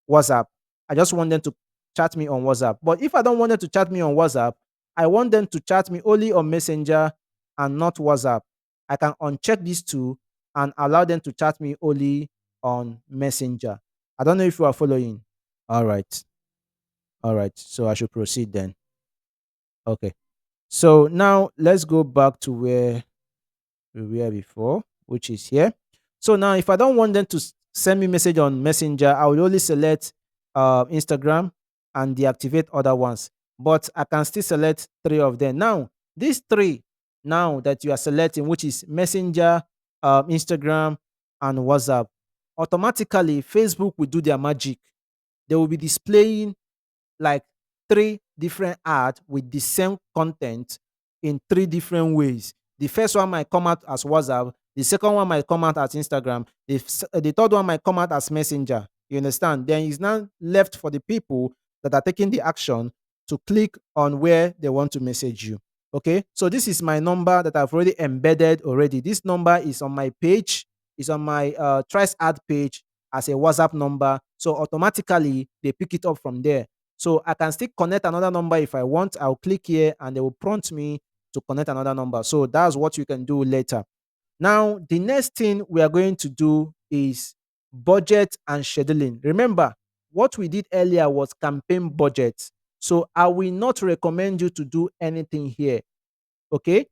WhatsApp. I just want them to chat me on WhatsApp. But if I don't want them to chat me on WhatsApp, I want them to chat me only on Messenger and not WhatsApp. I can uncheck these two and allow them to chat me only on Messenger. I don't know if you are following. All right. All right. So I should proceed then. Okay. So now let's go back to where we were before, which is here. So now if I don't want them to send me message on Messenger, I will only select Instagram and deactivate other ones. But I can still select three of them. Now, these three now that you are selecting, which is Messenger, Instagram, and WhatsApp, automatically Facebook will do their magic. They will be displaying like three different ads with the same content in three different ways. The first one might come out as WhatsApp. The second one might come out as Instagram. The third one might come out as Messenger. You understand? Then it's now left for the people that are taking the action to click on where they want to message you. Okay. So this is my number that I've already embedded already. This number is on my page, is on my Trice ad page as a WhatsApp number. So automatically they pick it up from there. So I can still connect another number if I want. I'll click here and they will prompt me to connect another number. So that's what you can do later. Now, the next thing we are going to do is budget and scheduling. Remember, what we did earlier was campaign budget. So I will not recommend you to do anything here. Okay?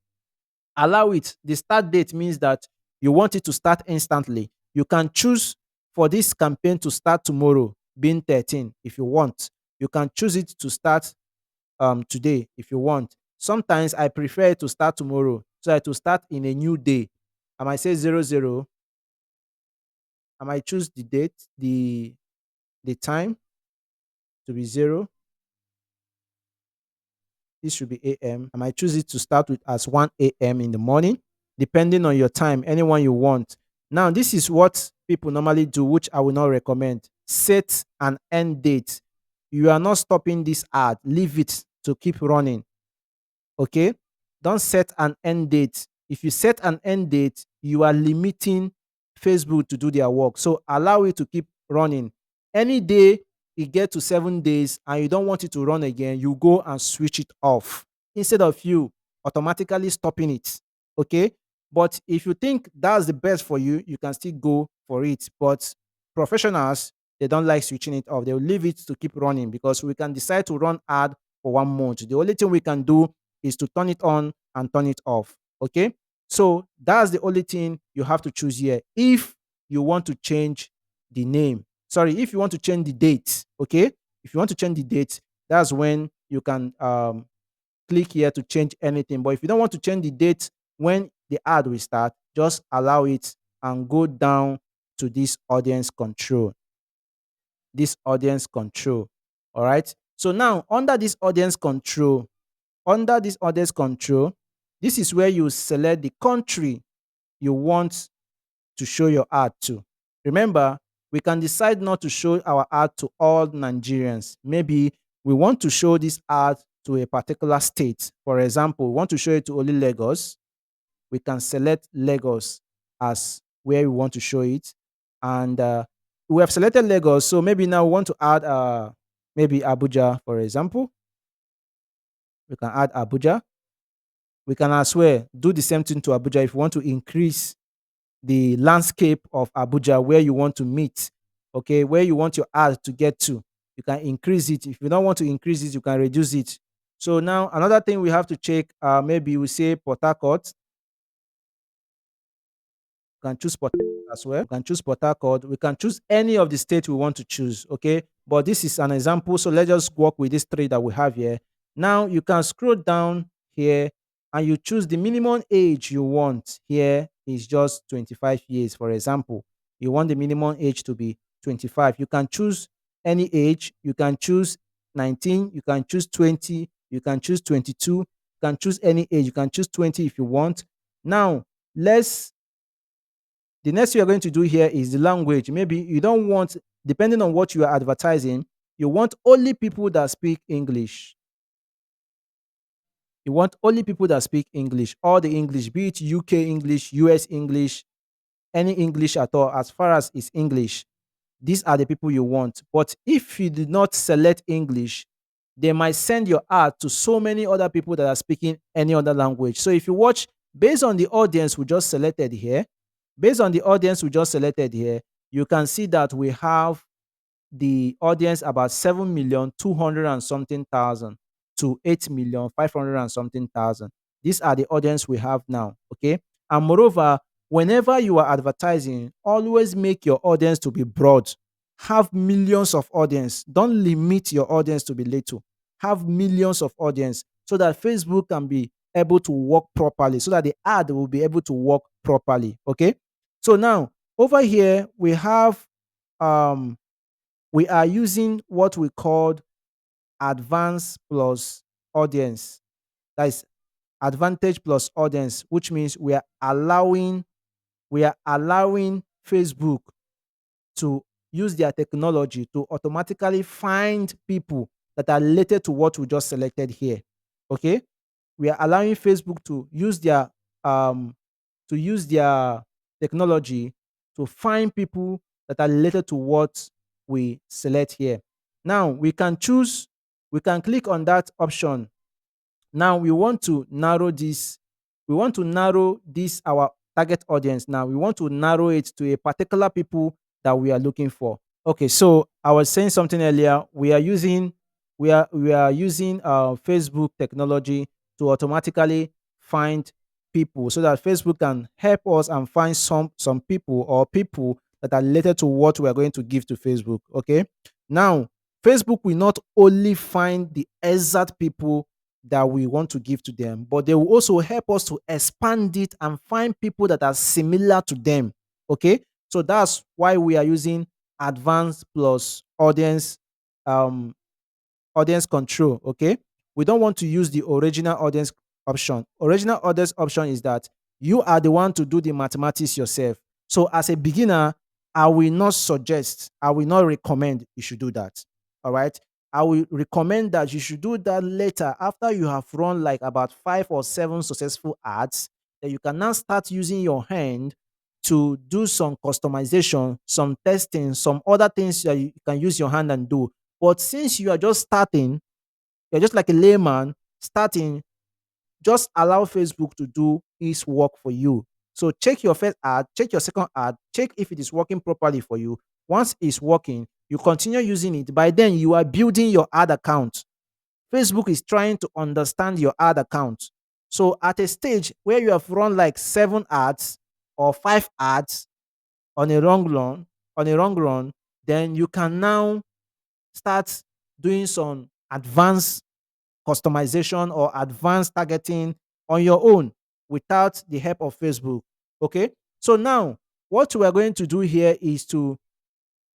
Allow it. The start date means that you want it to start instantly. You can choose for this campaign to start tomorrow, being 13, if you want. You can choose it to start today if you want. Sometimes I prefer to start tomorrow so that to start in a new day. I might say 00. I might choose the date, the time to be 0. This should be AM. I might choose it to start with as 1 a.m. in the morning, depending on your time, anyone you want. Now, this is what people normally do, which I will not recommend. Set an end date. You are not stopping this ad. Leave it to keep running. Okay? Don't set an end date. If you set an end date, you are limiting Facebook to do their work. So allow it to keep running. Any day it get to 7 days and you don't want it to run again, you go and switch it off instead of you automatically stopping it. Okay? But if you think that's the best for you, you can still go for it. But professionals, they don't like switching it off. They'll leave it to keep running because we can decide to run ad for 1 month. The only thing we can do is to turn it on and turn it off. Okay? So that's the only thing you have to choose here. If you want to change the name, sorry, if you want to change the date, okay? If you want to change the date, that's when you can click here to change anything. But if you don't want to change the date when the ad will start, just allow it and go down to this audience control. This audience control. All right. So now under this audience control, this is where you select the country you want to show your ad to. Remember, we can decide not to show our ad to all Nigerians. Maybe we want to show this ad to a particular state. For example, we want to show it to only Lagos. We can select Lagos as where we want to show it. And we have selected Lagos. So maybe now we want to add maybe Abuja, for example. We can add Abuja. We can as well do the same thing to Abuja if you want to increase the landscape of Abuja where you want to meet, okay, where you want your ad to get to. You can increase it. If you don't want to increase it, you can reduce it. So now another thing we have to check, maybe we say Port Harcourt. You can choose Port Harcourt as well. You can choose Port Harcourt. We can choose any of the states we want to choose, okay? But this is an example, so let's just work with these three that we have here. Now you can scroll down here and you choose the minimum age you want. Here is just 25 years, for example. You want the minimum age to be 25. You can choose any age. You can choose 19. You can choose 20. You can choose 22. You can choose any age. You can choose 20 if you want. Now, let's The next thing you're going to do here is the language. Maybe you don't want, depending on what you are advertising, you want only people that speak English. You want only people that speak English, all the English, be it UK English, US English, any English at all, as far as it's English. These are the people you want. But if you did not select English, they might send your ad to so many other people that are speaking any other language. So if you watch based on the audience we just selected here, based on the audience we just selected here, you can see that we have the audience about 7,200,000 and something thousand to 8,500,000 and something thousand. These are the audience we have now. Okay. And moreover, whenever you are advertising, always make your audience to be broad. Have millions of audience. Don't limit your audience to be little. Have millions of audience so that Facebook can be able to work properly, so that the ad will be able to work properly. Okay. So now over here um we are using what we called advance plus audience. That is advantage plus audience, which means we are allowing Facebook to use their technology to automatically find people that are related to what we just selected here. Okay, we are allowing Facebook um to use their technology to find people that are related to what we select here. Now we can click on that option. Now we want to narrow this our target audience. Now we want to narrow it to a particular people that we are looking for. Okay, so I was saying something earlier. We are using Facebook technology to automatically find people, so that Facebook can help us and find some people or people that are related to what we are going to give to Facebook. Okay. Now, Facebook will not only find the exact people that we want to give to them, but they will also help us to expand it and find people that are similar to them. Okay. So that's why we are using advanced plus um, audience control. Okay. We don't want to use the original audience option. Original audience option is that you are the one to do the mathematics yourself. So as a beginner, I will not recommend you should do that. All right. I will recommend that you should do that later after you have run like about 5 or 7 successful ads. That you can now start using your hand to do some customization, some testing, some other things that you can use your hand and do. But since you are just starting, you're just like a layman starting, just allow Facebook to do its work for you. So check your first ad, check your second ad, check if it is working properly for you. Once it's working, you continue using it. By then, you are building your ad account. Facebook is trying to understand your ad account. So at a stage where you have run like 7 ads or 5 ads on a wrong run, then you can now start doing some advanced customization or advanced targeting on your own without the help of Facebook. Okay. So now what we are going to do here is to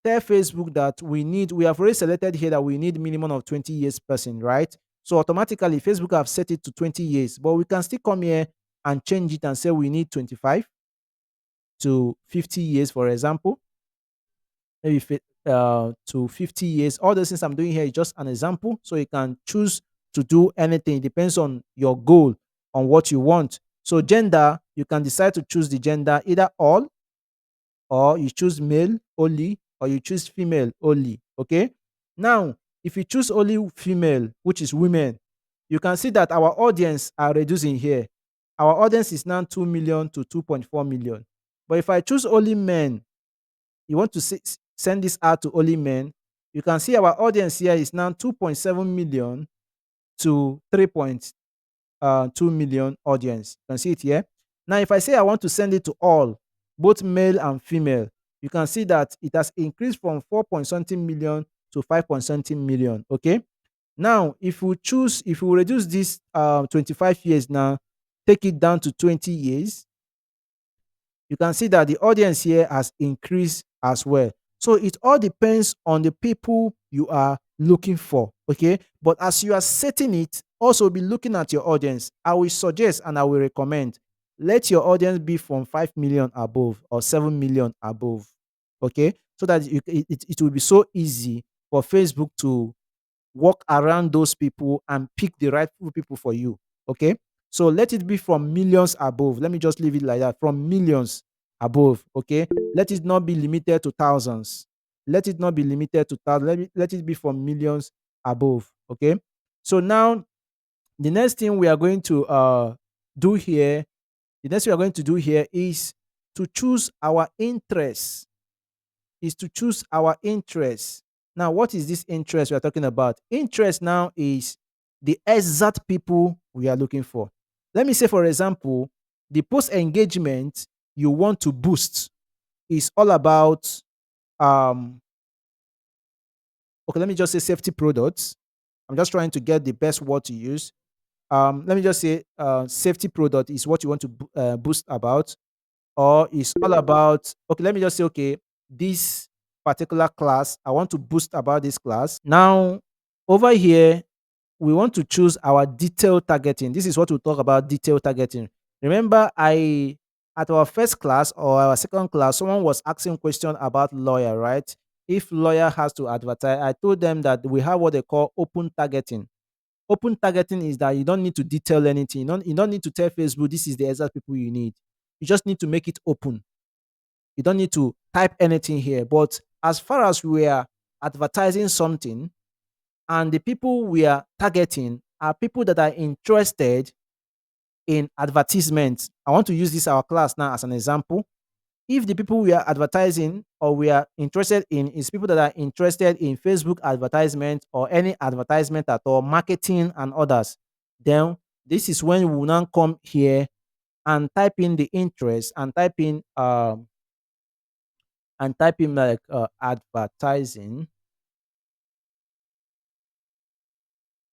tell Facebook that we have already selected here that we need minimum of 20 years person, right? So automatically Facebook have set it to 20 years, but we can still come here and change it and say we need 25 to 50 years, for example. Maybe to 50 years. All the things I'm doing here is just an example. So you can choose to do anything. It depends on your goal, on what you want. So gender, you can decide to choose the gender either all, or you choose male only, or you choose female only. Okay. Now, if you choose only female, which is women, you can see that our audience are reducing here. Our audience is now 2 million to 2.4 million. But if I choose only men, you want to send this out to only men, you can see our audience here is now 2.7 million to 3.2 million audience. You can see it here. Now, if I say I want to send it to all, both male and female, you can see that it has increased from 4 point something million to 5 point something million. Okay. Now, if we reduce this 25 years now, take it down to 20 years, you can see that the audience here has increased as well. So it all depends on the people you are looking for. Okay. But as you are setting it, also be looking at your audience. I will suggest and I will recommend let your audience be from 5 million above or 7 million above. Okay, so that it will be so easy for Facebook to walk around those people and pick the rightful people for you. Okay. So let it be from millions above. Let me just leave it like that. From millions above. Okay. Let it not be limited to thousands. Let it not be limited to thousands. Let it be from millions above. Okay. So now the next thing we are going to do here, the next thing we are going to do here is to choose our interests is to choose our interest. Now, what is this interest we are talking about? Interest now is the exact people we are looking for. Let me say, for example, the post engagement you want to boost is all about, um, okay, let me just say safety products. I'm just trying to get the best word to use. Let me just say safety product is what you want to boost about, or is all about, okay, let me just say, okay, this particular class, I want to boost about this class. Now, over here, we want to choose our detailed targeting. This is what we talk about, detailed targeting. Remember, I at our first class or our second class, someone was asking question about lawyer, right? If lawyer has to advertise, I told them that we have what they call open targeting. Open targeting is that you don't need to detail anything. You don't need to tell Facebook this is the exact people you need. You just need to make it open. You don't need to type anything here. But as far as we are advertising something, and the people we are targeting are people that are interested in advertisements. I want to use this our class now as an example. If the people we are advertising or we are interested in is people that are interested in Facebook advertisement or any advertisement at all, marketing and others, then this is when we will now come here and type in the interest and type in like advertising.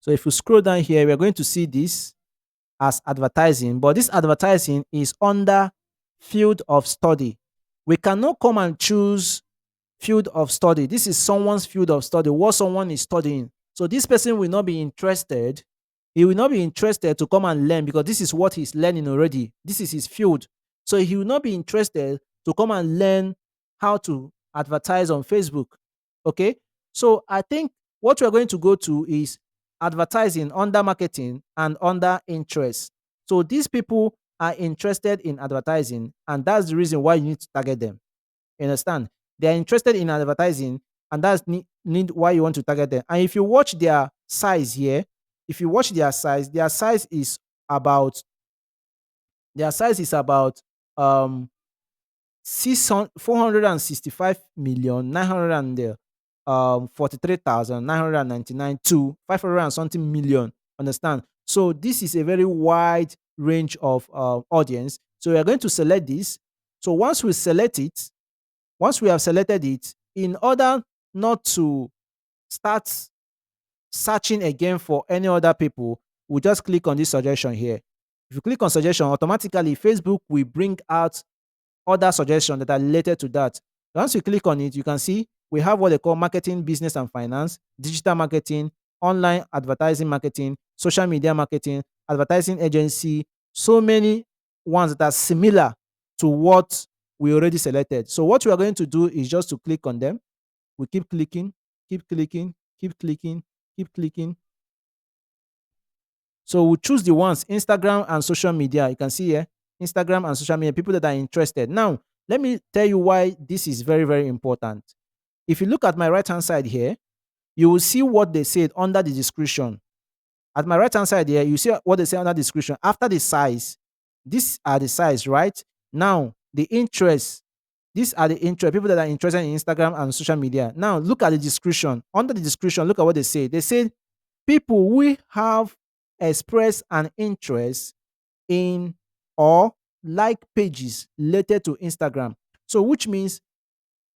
So if you scroll down here, we are going to see this as advertising, but this advertising is under field of study. We cannot come and choose field of study. This is someone's field of study, what someone is studying. So this person will not be interested. He will not be interested to come and learn because this is what he's learning already. This is his field. So he will not be interested to come and learn how to advertise on Facebook. Okay. So I think what we're going to go to is advertising under marketing and under interest. So these people are interested in advertising, and that's the reason why you need to target them. You understand? They are interested in advertising, and that's need why you want to target them. And if you watch their size here, if you watch their size is about their size is about um 465,943,999 to 500 and something million. Understand? So this is a very wide range of audience. So we are going to select this. So once we have selected it, in order not to start searching again for any other people, we just click on this suggestion here. If you click on suggestion, automatically Facebook will bring out other suggestions that are related to that. Once you click on it, you can see we have what they call marketing, business and finance, digital marketing, online advertising marketing, social media marketing, advertising agency, so many ones that are similar to what we already selected. So what we are going to do is just to click on them. We keep clicking, keep clicking, keep clicking, keep clicking. So we choose the ones Instagram and social media. You can see here Instagram and social media, people that are interested. Now, let me tell you why this is very, very important. If you look at my right hand side here, you will see what they said under the description. At my right hand side here, you see what they say under the description. After the size, these are the size, right? Now, the interest, these are the interest, people that are interested in Instagram and social media. Now, look at the description. Under the description, look at what they say. They say people we have expressed an interest in or like pages related to Instagram. So, which means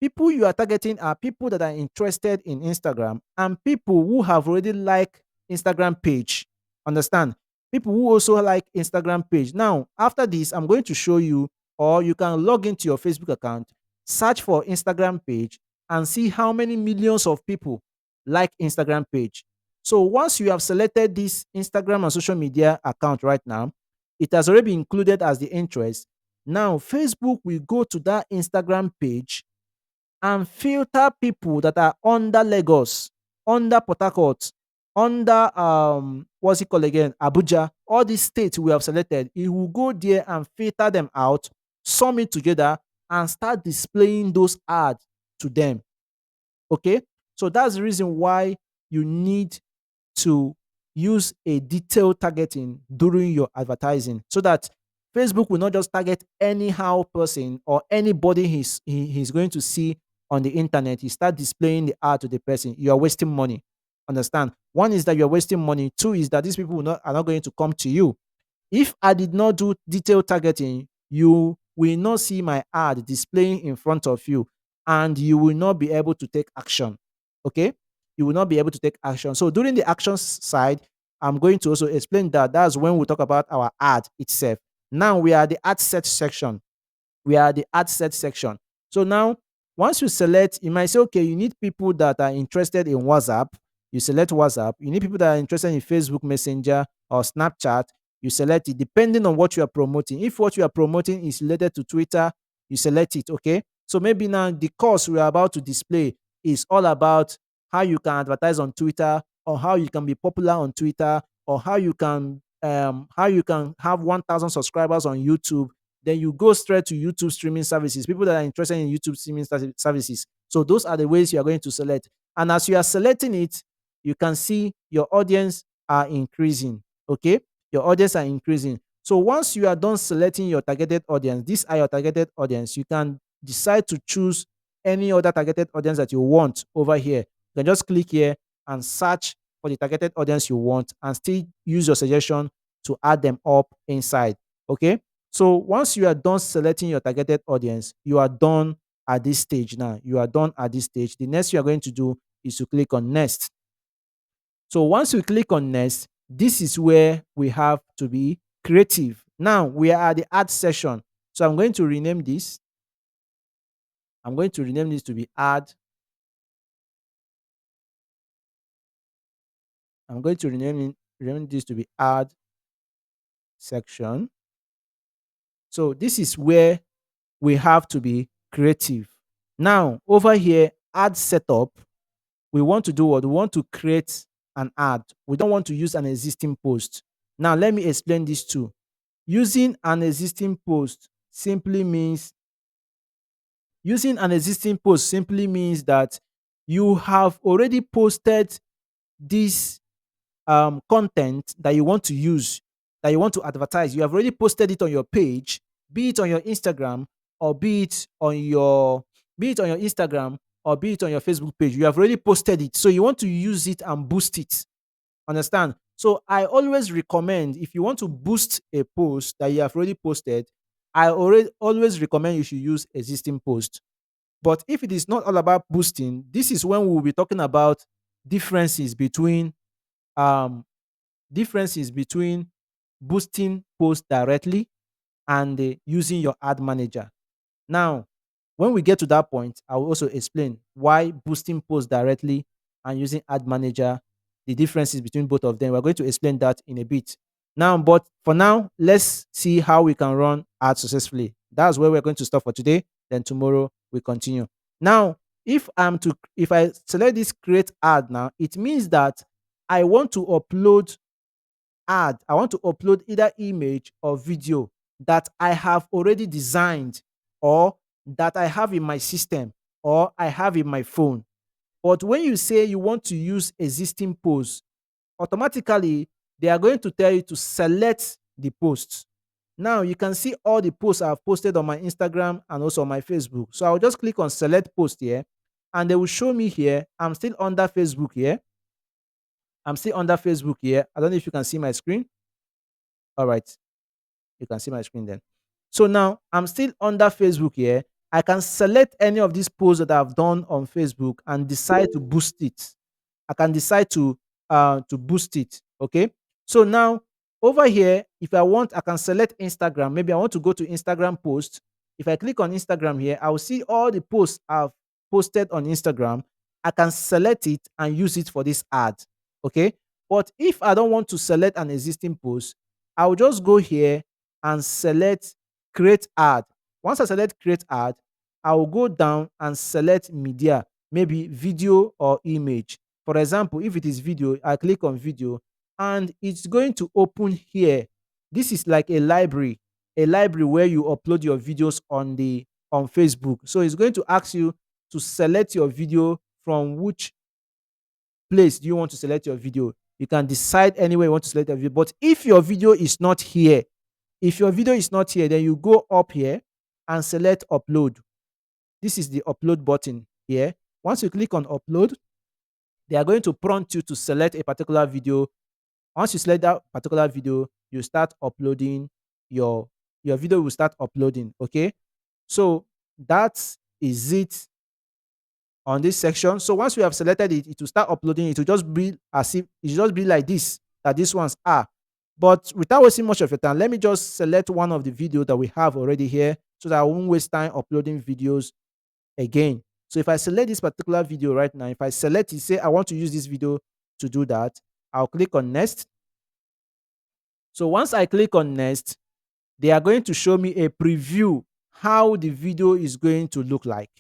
people you are targeting are people that are interested in Instagram and people who have already liked Instagram page. Understand? People who also like Instagram page. Now, after this, I'm going to show you, or you can log into your Facebook account, search for Instagram page, and see how many millions of people like Instagram page. So once you have selected this Instagram and social media account right now, It has already been included as the interest. Now, Facebook will go to that Instagram page and filter people that are under Lagos, under Port Harcourt, under what's it called again? Abuja, all these states we have selected. It will go there and filter them out, sum it together, and start displaying those ads to them. Okay, so that's the reason why you need to use a detailed targeting during your advertising, so that Facebook will not just target anyhow person or anybody he's going to see on the internet. He start displaying the ad to the person. You are wasting money. Understand? One is that you're wasting money. Two is that these people are not going to come to you. If I did not do detailed targeting, you will not see my ad displaying in front of you, and you will not be able to take action. Okay? You will not be able to take action. So during the action side, I'm going to also explain that. That's when we talk about our ad itself. Now we are the ad set section. We are the ad set section. So now, once you select, you might say, okay, you need people that are interested in WhatsApp. You select WhatsApp. You need people that are interested in Facebook Messenger or Snapchat. You select it depending on what you are promoting. If what you are promoting is related to Twitter, you select it. Okay. So maybe now the course we are about to display is all about how you can advertise on Twitter, or how you can be popular on Twitter, or how you can have 1,000 subscribers on YouTube. Then you go straight to YouTube streaming services, people that are interested in YouTube streaming services. So those are the ways you are going to select. And as you are selecting it, you can see your audience are increasing. Okay, your audience are increasing. So once you are done selecting your targeted audience, these are your targeted audience. You can decide to choose any other targeted audience that you want over here. You can just click here and search for the targeted audience you want, and still use your suggestion to add them up inside. Okay. So once you are done selecting your targeted audience, you are done at this stage now. You are done at this stage. The next you are going to do is to click on next. So once you click on next, this is where we have to be creative. Now we are at the ad session. So I'm going to rename this. I'm going to rename this to be ad. I'm going to rename this to be ad section. So this is where we have to be creative. Now, over here, ad setup, we want to do what? We want to create an ad. We don't want to use an existing post. Now, let me explain this too. Using an existing post simply means that you have already posted this content that you want to use, that you want to advertise. You have already posted it on your page, be it on your Instagram, or be it on your Instagram, or be it on your Facebook page. You have already posted it, so you want to use it and boost it. Understand? So I always recommend, if you want to boost a post that you have already posted, I already always recommend you should use existing post. But if it is not all about boosting, this is when we will be talking about differences between um boosting posts directly and using your ad manager. Now, when we get to that point, I will also explain why boosting posts directly and using ad manager, the differences between both of them. We're going to explain that in a bit. Now, but for now, let's see how we can run ads successfully. That's where we're going to stop for today. Then tomorrow we continue. Now, if I select this create ad now, it means that I want to upload I want to upload either image or video that I have already designed, or that I have in my system, or I have in my phone. But when you say you want to use existing posts, automatically they are going to tell you to select the posts. Now you can see all the posts I've posted on my Instagram and also on my Facebook. So I'll just click on select post here, and they will show me here. I'm still under Facebook here. I don't know if you can see my screen. All right. You can see my screen then. So now I'm still under Facebook here. I can select any of these posts that I've done on Facebook and decide to boost it. I can decide to boost it. Okay. So now over here, if I want, I can select Instagram. Maybe I want to go to Instagram post. If I click on Instagram here, I will see all the posts I've posted on Instagram. I can select it and use it for this ad. Okay. But if I don't want to select an existing post, I'll just go here and select create ad. Once I select create ad, I will go down and select media, maybe video or image. For example, if it is video, I click on video and it's going to open here. This is like a library where you upload your videos on Facebook. So it's going to ask you to select your video from which place do you want to select your video. You can decide anywhere you want to select your video. But if your video is not here, then you go up here and select upload. This is the upload button here. Once you click on upload, they are going to prompt you to select a particular video. Once you select that particular video, you start uploading your video will start uploading. Okay. So that is it on this section. So once we have selected it, it will start uploading. It will just be as if it will just be like this, that these ones are. But without wasting much of your time, let me just select one of the videos that we have already here so that I won't waste time uploading videos again. So if I select this particular video right now, if I select it, say I want to use this video to do that, I'll click on next. So once I click on next, they are going to show me a preview how the video is going to look like.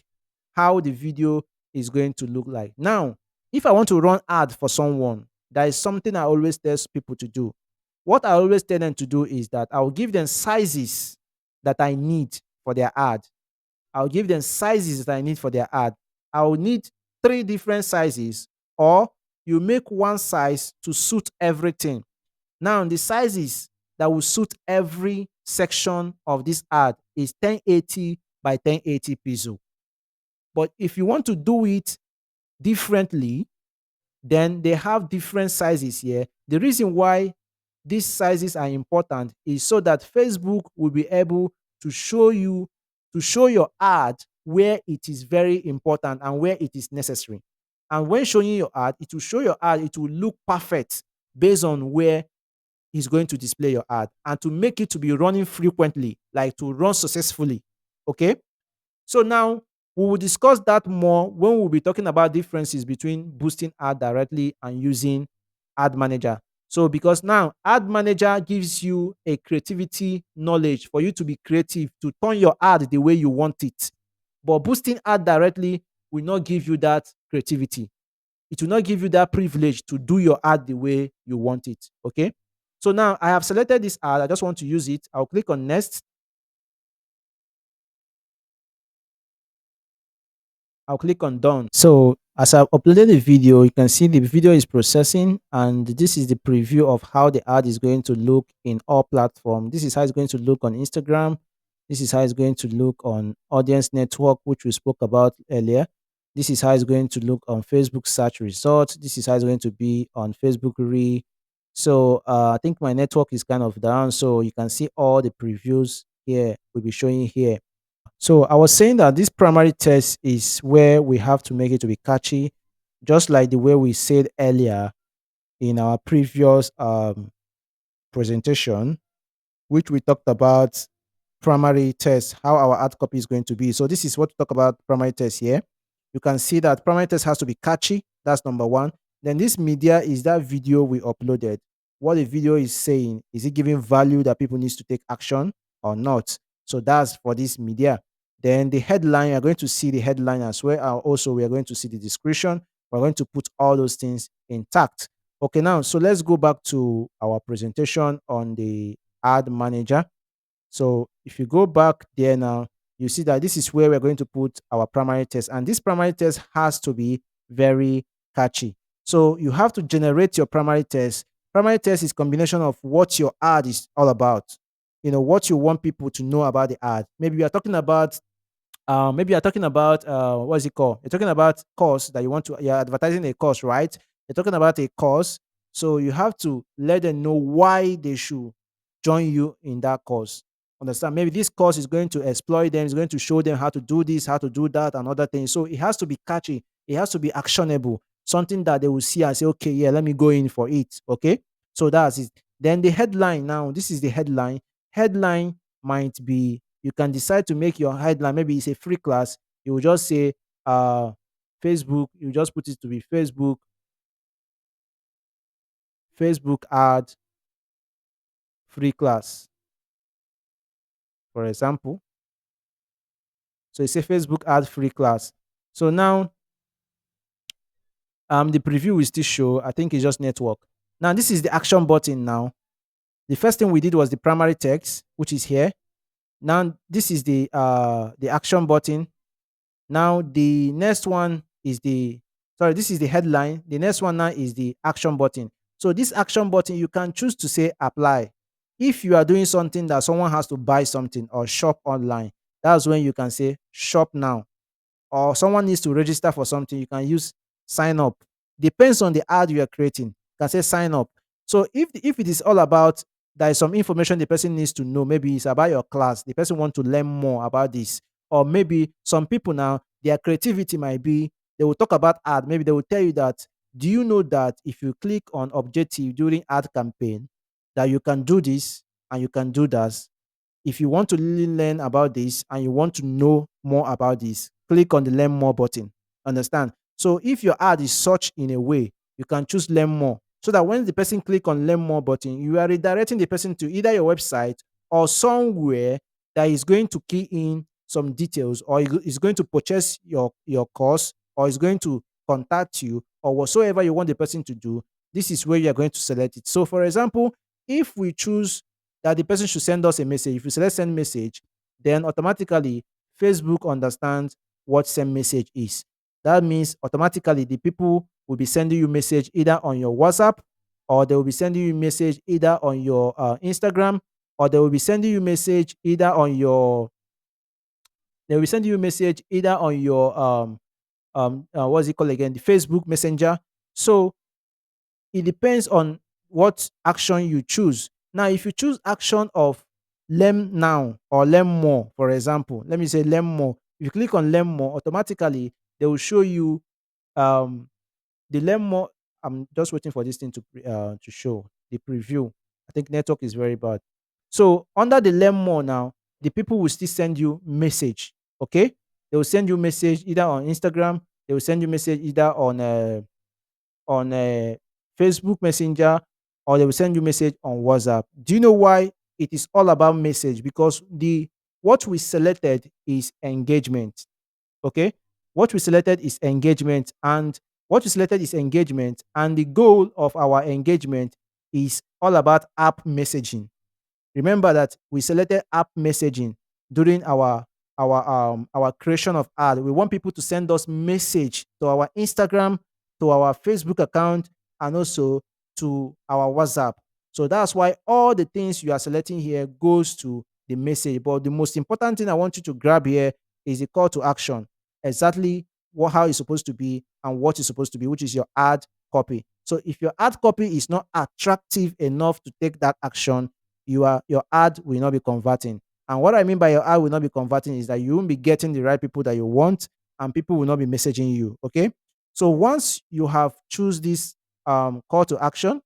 How the video is going to look like. Now, if I want to run ad for someone, that is something I always tell people to do. What I always tell them to do is that I'll give them sizes that I need for their ad. I'll give them sizes that I need for their ad. I'll need 3 different sizes, or you make one size to suit everything. Now, the sizes that will suit every section of this ad is 1080 by 1080 pixel. But if you want to do it differently, then they have different sizes here. The reason why these sizes are important is so that Facebook will be able to show you, to show your ad where it is very important and where it is necessary. And when showing your ad, it will show your ad, it will look perfect based on where is going to display your ad, and to make it to be running frequently, like to run successfully. Okay. So now we will discuss that more when we'll be talking about differences between boosting ad directly and using ad manager. So because now ad manager gives you a creativity knowledge for you to be creative, to turn your ad the way you want it. But boosting ad directly will not give you that creativity. It will not give you that privilege to do your ad the way you want it. Okay. So now I have selected this ad. I just want to use it. I'll click on next. I'll click on done. So as I've uploaded the video, you can see the video is processing, and this is the preview of how the ad is going to look in all platforms. This is how it's going to look on Instagram. This is how it's going to look on Audience Network, which we spoke about earlier. This is how it's going to look on Facebook search results. This is how it's going to be on Facebook Re. So I think my network is kind of down, so you can see all the previews here. We'll be showing here. So I was saying that this primary test is where we have to make it to be catchy, just like the way we said earlier in our previous presentation, which we talked about primary test, how our ad copy is going to be. So this is what we talk about primary test here. You can see that primary test has to be catchy. That's number one. Then this media is that video we uploaded. What the video is saying, is it giving value that people need to take action or not? So that's for this media. Then the headline, you're going to see the headline as well. Also, we are going to see the description. We're going to put all those things intact. Okay, now, so let's go back to our presentation on the ad manager. So if you go back there now, you see that this is where we're going to put our primary test. And this primary test has to be very catchy. So you have to generate your primary test. Primary test is combination of what your ad is all about. You know, what you want people to know about the ad. Maybe we are talking about what is it called? You're talking about course that you want to, you're advertising a course, right? You're talking about a course. So you have to let them know why they should join you in that course. Understand? Maybe this course is going to exploit them, it's going to show them how to do this, how to do that, and other things. So it has to be catchy, it has to be actionable, something that they will see and say, okay, yeah, let me go in for it. Okay. So that's it. Then the headline now, this is the headline. Headline might be, you can decide to make your headline, maybe it's a free class, you will just say Facebook, you just put it to be Facebook ad free class, for example. So it's a Facebook ad free class. So now the preview will still show. I think it's just network. Now this is the action button now. The first thing we did was the primary text, which is here. Now this is the action button. Now the next one is the sorry, this is the headline. The next one now is the action button. So this action button, you can choose to say apply. If you are doing something that someone has to buy something or shop online, that's when you can say shop now. Or someone needs to register for something, you can use sign up. Depends on the ad you are creating. You can say sign up. So if it is all about there is some information the person needs to know, maybe it's about your class, the person want to learn more about this, or maybe some people now their creativity might be they will talk about ad. Maybe they will tell you that do you know that if you click on objective during ad campaign, that you can do this and you can do that. If you want to really learn about this and you want to know more about this, click on the learn more button. Understand? So if your ad is such in a way, you can choose learn more. So that when the person click on learn more button, you are redirecting the person to either your website or somewhere that is going to key in some details or is going to purchase your course or is going to contact you or whatsoever you want the person to do. This is where you are going to select it. So for example, if we choose that the person should send us a message. If you select send message, then automatically Facebook understands what send message is. That means automatically the people will be sending you message either on your WhatsApp or they will be sending you message either on your Instagram or they will be sending you message either on your they will be sending you message either on your what's it called again, the Facebook Messenger. So it depends on what action you choose. Now, if you choose action of learn now or learn more, for example, let me say learn more. If you click on learn more, automatically they will show you um, the learn more. I'm just waiting for this thing to show the preview. I think network is very bad. So under the learn more now, the people will still send you message. Okay, they will send you message either on Instagram. They will send you message either on Facebook Messenger, or they will send you message on WhatsApp. Do you know why it is all about message? Because the what we selected is engagement. Okay, what we selected is engagement, and the goal of our engagement is all about app messaging. Remember that we selected app messaging during our creation of ad. We want people to send us message to our Instagram, to our Facebook account, and also to our WhatsApp. So that's why all the things you are selecting here goes to the message. But the most important thing I want you to grab here is the call to action. Exactly how it's supposed to be and what it's supposed to be, which is your ad copy. So if your ad copy is not attractive enough to take that action, your ad will not be converting. And what I mean by your ad will not be converting is that you won't be getting the right people that you want, and people will not be messaging you. Okay. So once you have choose this call to action,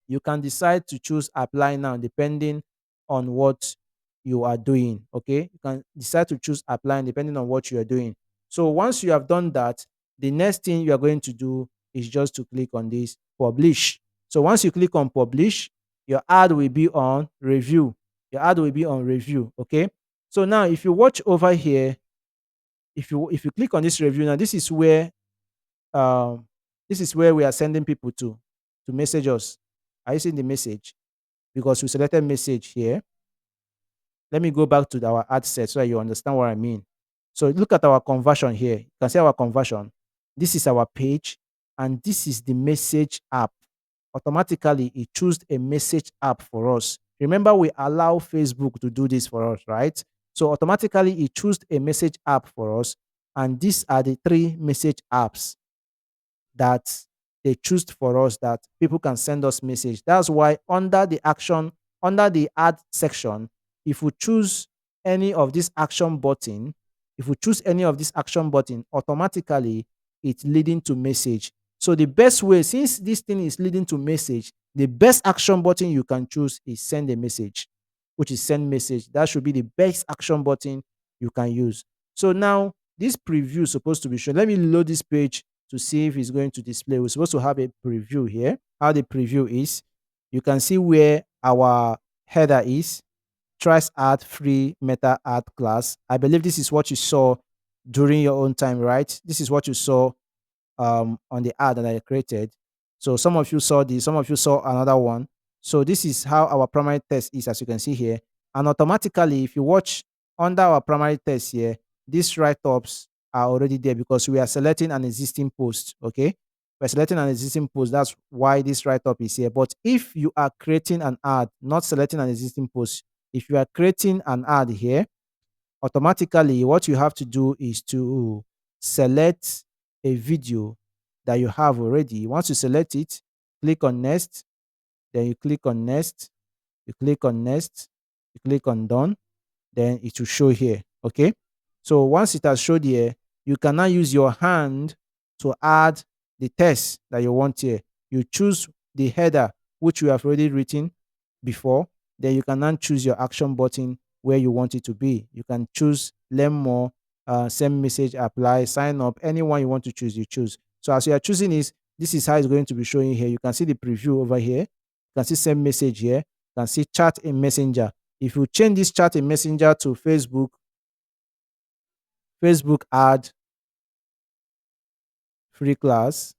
you can decide to choose apply now depending on what you are doing. Okay. You can decide to choose apply depending on what you are doing. So once you have done that, the next thing you are going to do is just to click on this publish. So once you click on publish, your ad will be on review. Your ad will be on review. Okay. So now if you watch over here, if you click on this review, now um this is where we are sending people to message us. Are you seeing the message? Because we selected message here. Let me go back to our ad set so that you understand what I mean. So look at our conversion here. You can see our conversion. This is our page, and this is the message app. Automatically, it chose a message app for us. Remember, we allow Facebook to do this for us, right? So automatically, it chose a message app for us, and these are the three message apps that they choose for us that people can send us message. That's why under the ad section, if we choose any of this action button, automatically it's leading to message. So the best way, since this thing is leading to message, the best action button you can choose is send a message, which is send message. That should be the best action button you can use. So now this preview is supposed to be shown. Let me load this page to see if it's going to display. We're supposed to have a preview here. How the preview is, you can see where our header is. Tries add free meta ad class. I believe this is what you saw during your own time, right? This is what you saw on the ad that I created. So some of you saw this, some of you saw another one. So this is how our primary text is, as you can see here. And automatically, if you watch under our primary text here, these write-ups are already there because we are selecting an existing post. Okay, we're selecting an existing post. That's why this write-up is here. But if you are creating an ad, not selecting an existing post, if you are creating an ad here, automatically what you have to do is to select a video that you have already. Once you select it, click on next, then you click on next, you click on next, you click on done, then it will show here. Okay, so once it has showed here, you can now use your hand to add the text that you want here. You choose the header which you have already written before, then you can now choose your action button where you want it to be. You can choose learn more, send message, apply, sign up, anyone you want to choose, you choose. So as you are choosing this is how it's going to be showing here. You can see the preview over here. You can see send message here. You can see chat in messenger. If you change this chat in messenger to Facebook add free class,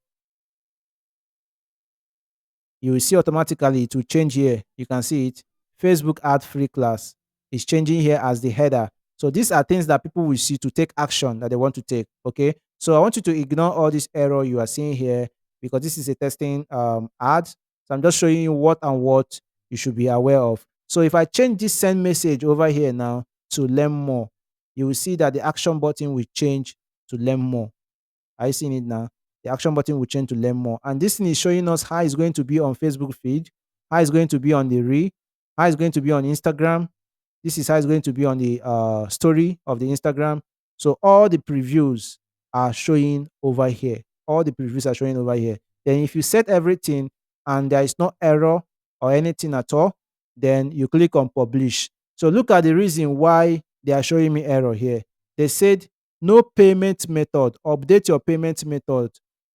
you will see automatically it will change here. You can see it. Facebook add free class is changing here as the header. So these are things that people will see to take action that they want to take. Okay. So I want you to ignore all this error you are seeing here because this is a testing ad. So I'm just showing you what and what you should be aware of. So if I change this send message over here now to learn more, you will see that the action button will change to learn more. Are you seeing it now? The action button will change to learn more. And this thing is showing us how it's going to be on Facebook feed, how it's going to be on the Reel, how it's going to be on Instagram. This is how it's going to be on the story of the Instagram. So all the previews are showing over here. All the previews are showing over here. Then if you set everything and there is no error or anything at all, then you click on publish. So look at the reason why they are showing me error here. They said no payment method. Update your payment method.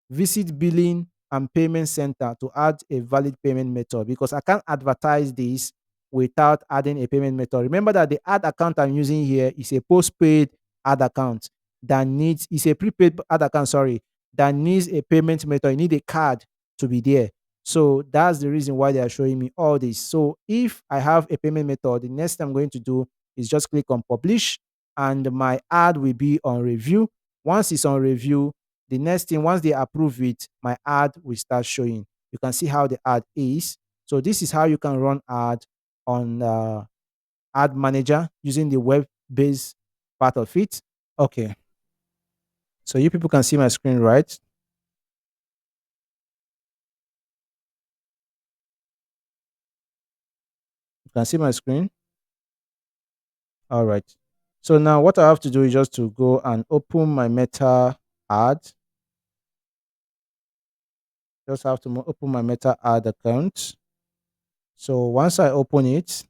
Visit billing and payment center to add a valid payment method because I can't advertise this without adding a payment method. Remember that the ad account I'm using here is a postpaid ad account that needs, is a prepaid ad account, sorry, that needs a payment method. You need a card to be there. So that's the reason why they are showing me all this. So if I have a payment method, the next thing I'm going to do is just click on publish and my ad will be on review. Once it's on review, the next thing, once they approve it, my ad will start showing. You can see how the ad is. So this is how you can run ad on ad manager using the web-based part of it. Okay. So you people can see my screen, right? You can see my screen. All right. So now what I have to do is just to go and open my Meta ad. Just have to open my Meta ad account. So once I open it,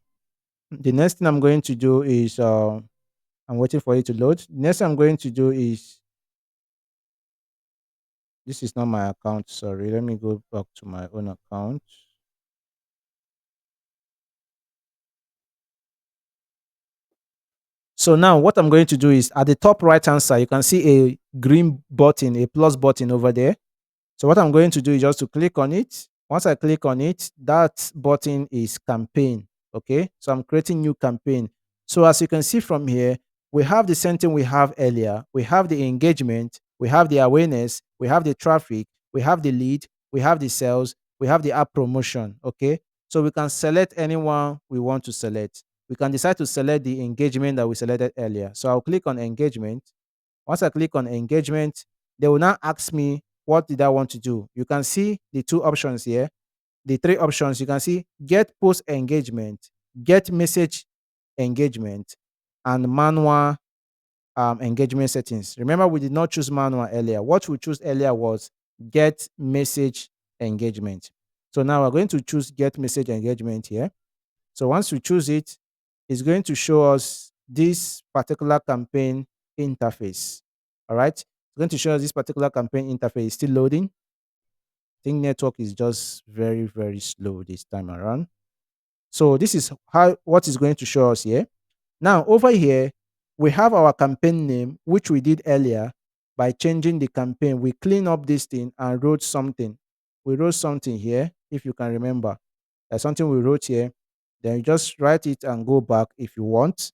the next thing I'm going to do is I'm waiting for it to load. The next thing I'm going to do is this is not my account. Sorry, let me go back to my own account. So now what I'm going to do is at the top right hand side, you can see a green button, a plus button over there. So what I'm going to do is just to click on it. Once I click on it, that button is campaign. Okay, so I'm creating new campaign. So as you can see from here, we have the same thing we have earlier. We have the engagement, we have the awareness, we have the traffic, we have the lead, we have the sales, we have the app promotion. Okay, so we can select anyone we want to select. We can decide to select the engagement that we selected earlier. So I'll click on engagement. Once I click on engagement, they will now ask me, what did I want to do? You can see the two options here, the three options. You can see get post engagement, get message engagement, and manual engagement settings. Remember, we did not choose manual earlier. What we chose earlier was get message engagement. So now we're going to choose get message engagement here. So once we choose it, it's going to show us this particular campaign interface. All right. It's going to show us this particular campaign interface. It's still loading. I think network is just very, very slow this time around. So this is how what is going to show us here. Now over here, we have our campaign name, which we did earlier by changing the campaign. We clean up this thing and wrote something. We wrote something here, if you can remember. There's something we wrote here. Then you just write it and go back if you want.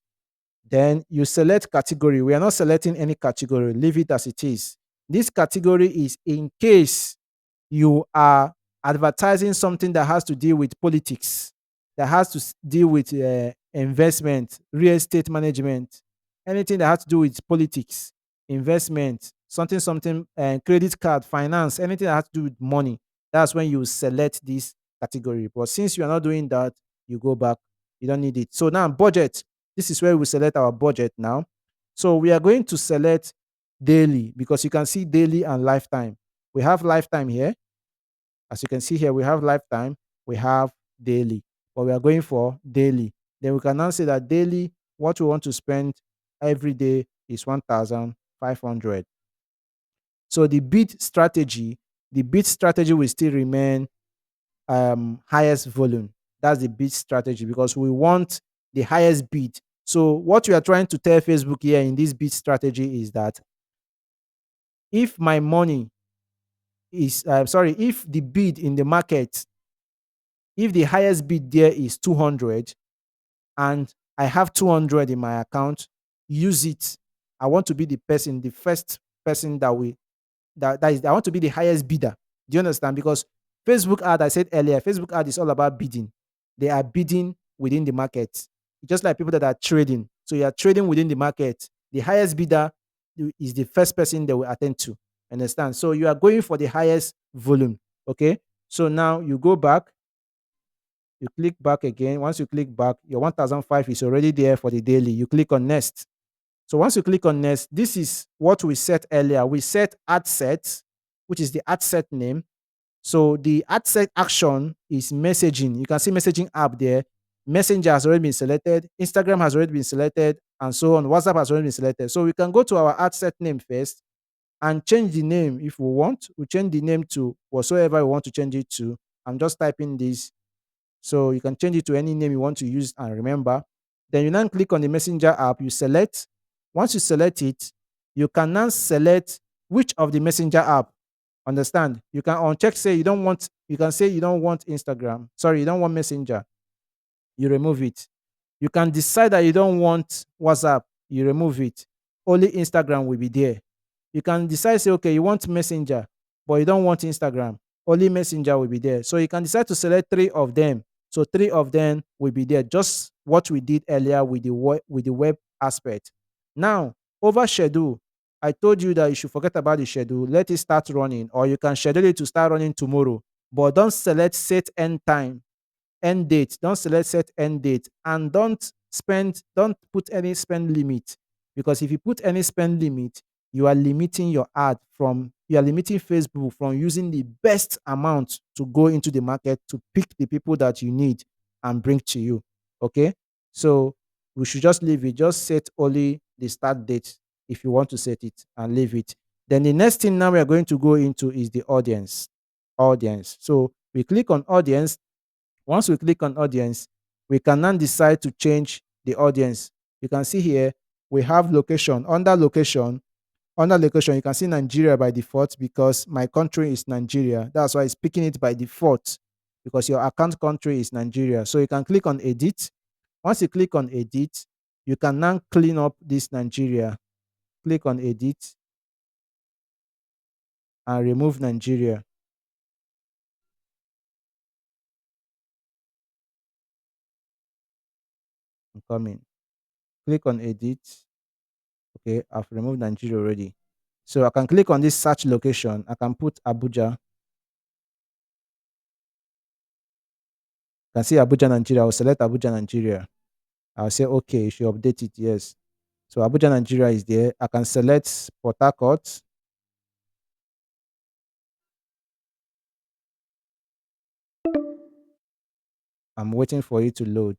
Then you select category. We are not selecting any category. Leave it as it is. This category is in case you are advertising something that has to deal with politics, that has to deal with investment, real estate management, anything that has to do with politics, investment, something, something, credit card, finance, anything that has to do with money. That's when you select this category. But since you are not doing that, you go back. You don't need it. So now, budget. This is where we select our budget now. So we are going to select daily because you can see daily and lifetime. We have lifetime here. As you can see here, we have lifetime, we have daily, but we are going for daily. Then we can now say that daily, what we want to spend every day is 1,500. So the bid strategy will still remain highest volume. That's the bid strategy because we want the highest bid. So what we are trying to tell Facebook here in this bid strategy is that if my money is sorry, if the bid in the market, if the highest bid there is 200 and I have 200 in my account, use it. I want to be the person, the first person that we that is, I want to be the highest bidder. Do you understand? Because Facebook ad, I said earlier, Facebook ad is all about bidding. They are bidding within the market. Just like people that are trading. So you are trading within the market. The highest bidder is the first person they will attend to. Understand? So you are going for the highest volume. Okay. So now you go back, you click back again. Once you click back, your 1005 is already there for the daily. You click on next. So once you click on next, this is what we set earlier. We set ad set, which is the ad set name. So the ad set action is messaging. You can see messaging app there. Messenger has already been selected. Instagram has already been selected, and so on. WhatsApp has already been selected. So we can go to our ad set name first and change the name if we want. We change the name to whatsoever we want to change it to. I'm just typing this, so you can change it to any name you want to use and remember. Then you now click on the Messenger app, you select. Once you select it, you can now select which of the Messenger app. Understand? You can uncheck, say you don't want, you can say you don't want Instagram. Sorry, you don't want Messenger. You remove it. You can decide that you don't want WhatsApp. You remove it. Only Instagram will be there. You can decide, say, okay, you want Messenger, but you don't want Instagram. Only Messenger will be there. So you can decide to select three of them. So three of them will be there. Just what we did earlier with with the web aspect. Now, over schedule, I told you that you should forget about the schedule. Let it start running, or you can schedule it to start running tomorrow. But don't select set end time, end date. Don't select set end date, and don't put any spend limit, because if you put any spend limit, you are limiting your ad from you are limiting Facebook from using the best amount to go into the market to pick the people that you need and bring to you. Okay, so we should just leave it. Just set only the start date if you want to set it, and leave it. Then the next thing now we are going to go into is the audience. So we click on audience. Once we click on audience, we can now decide to change the audience. You can see here we have location. Under location, you can see Nigeria by default because my country is Nigeria. That's why it's picking it by default, because your account country is Nigeria. So you can click on edit. Once you click on edit, you can now clean up this Nigeria. Click on edit and remove Nigeria. I'm coming. Click on edit. Okay, I've removed Nigeria already. So I can click on this search location. I can put Abuja. You can see Abuja, Nigeria. I'll select Abuja, Nigeria. I'll say, okay, you should update it. Yes. So Abuja, Nigeria is there. I can select Port Harcourt. I'm waiting for it to load.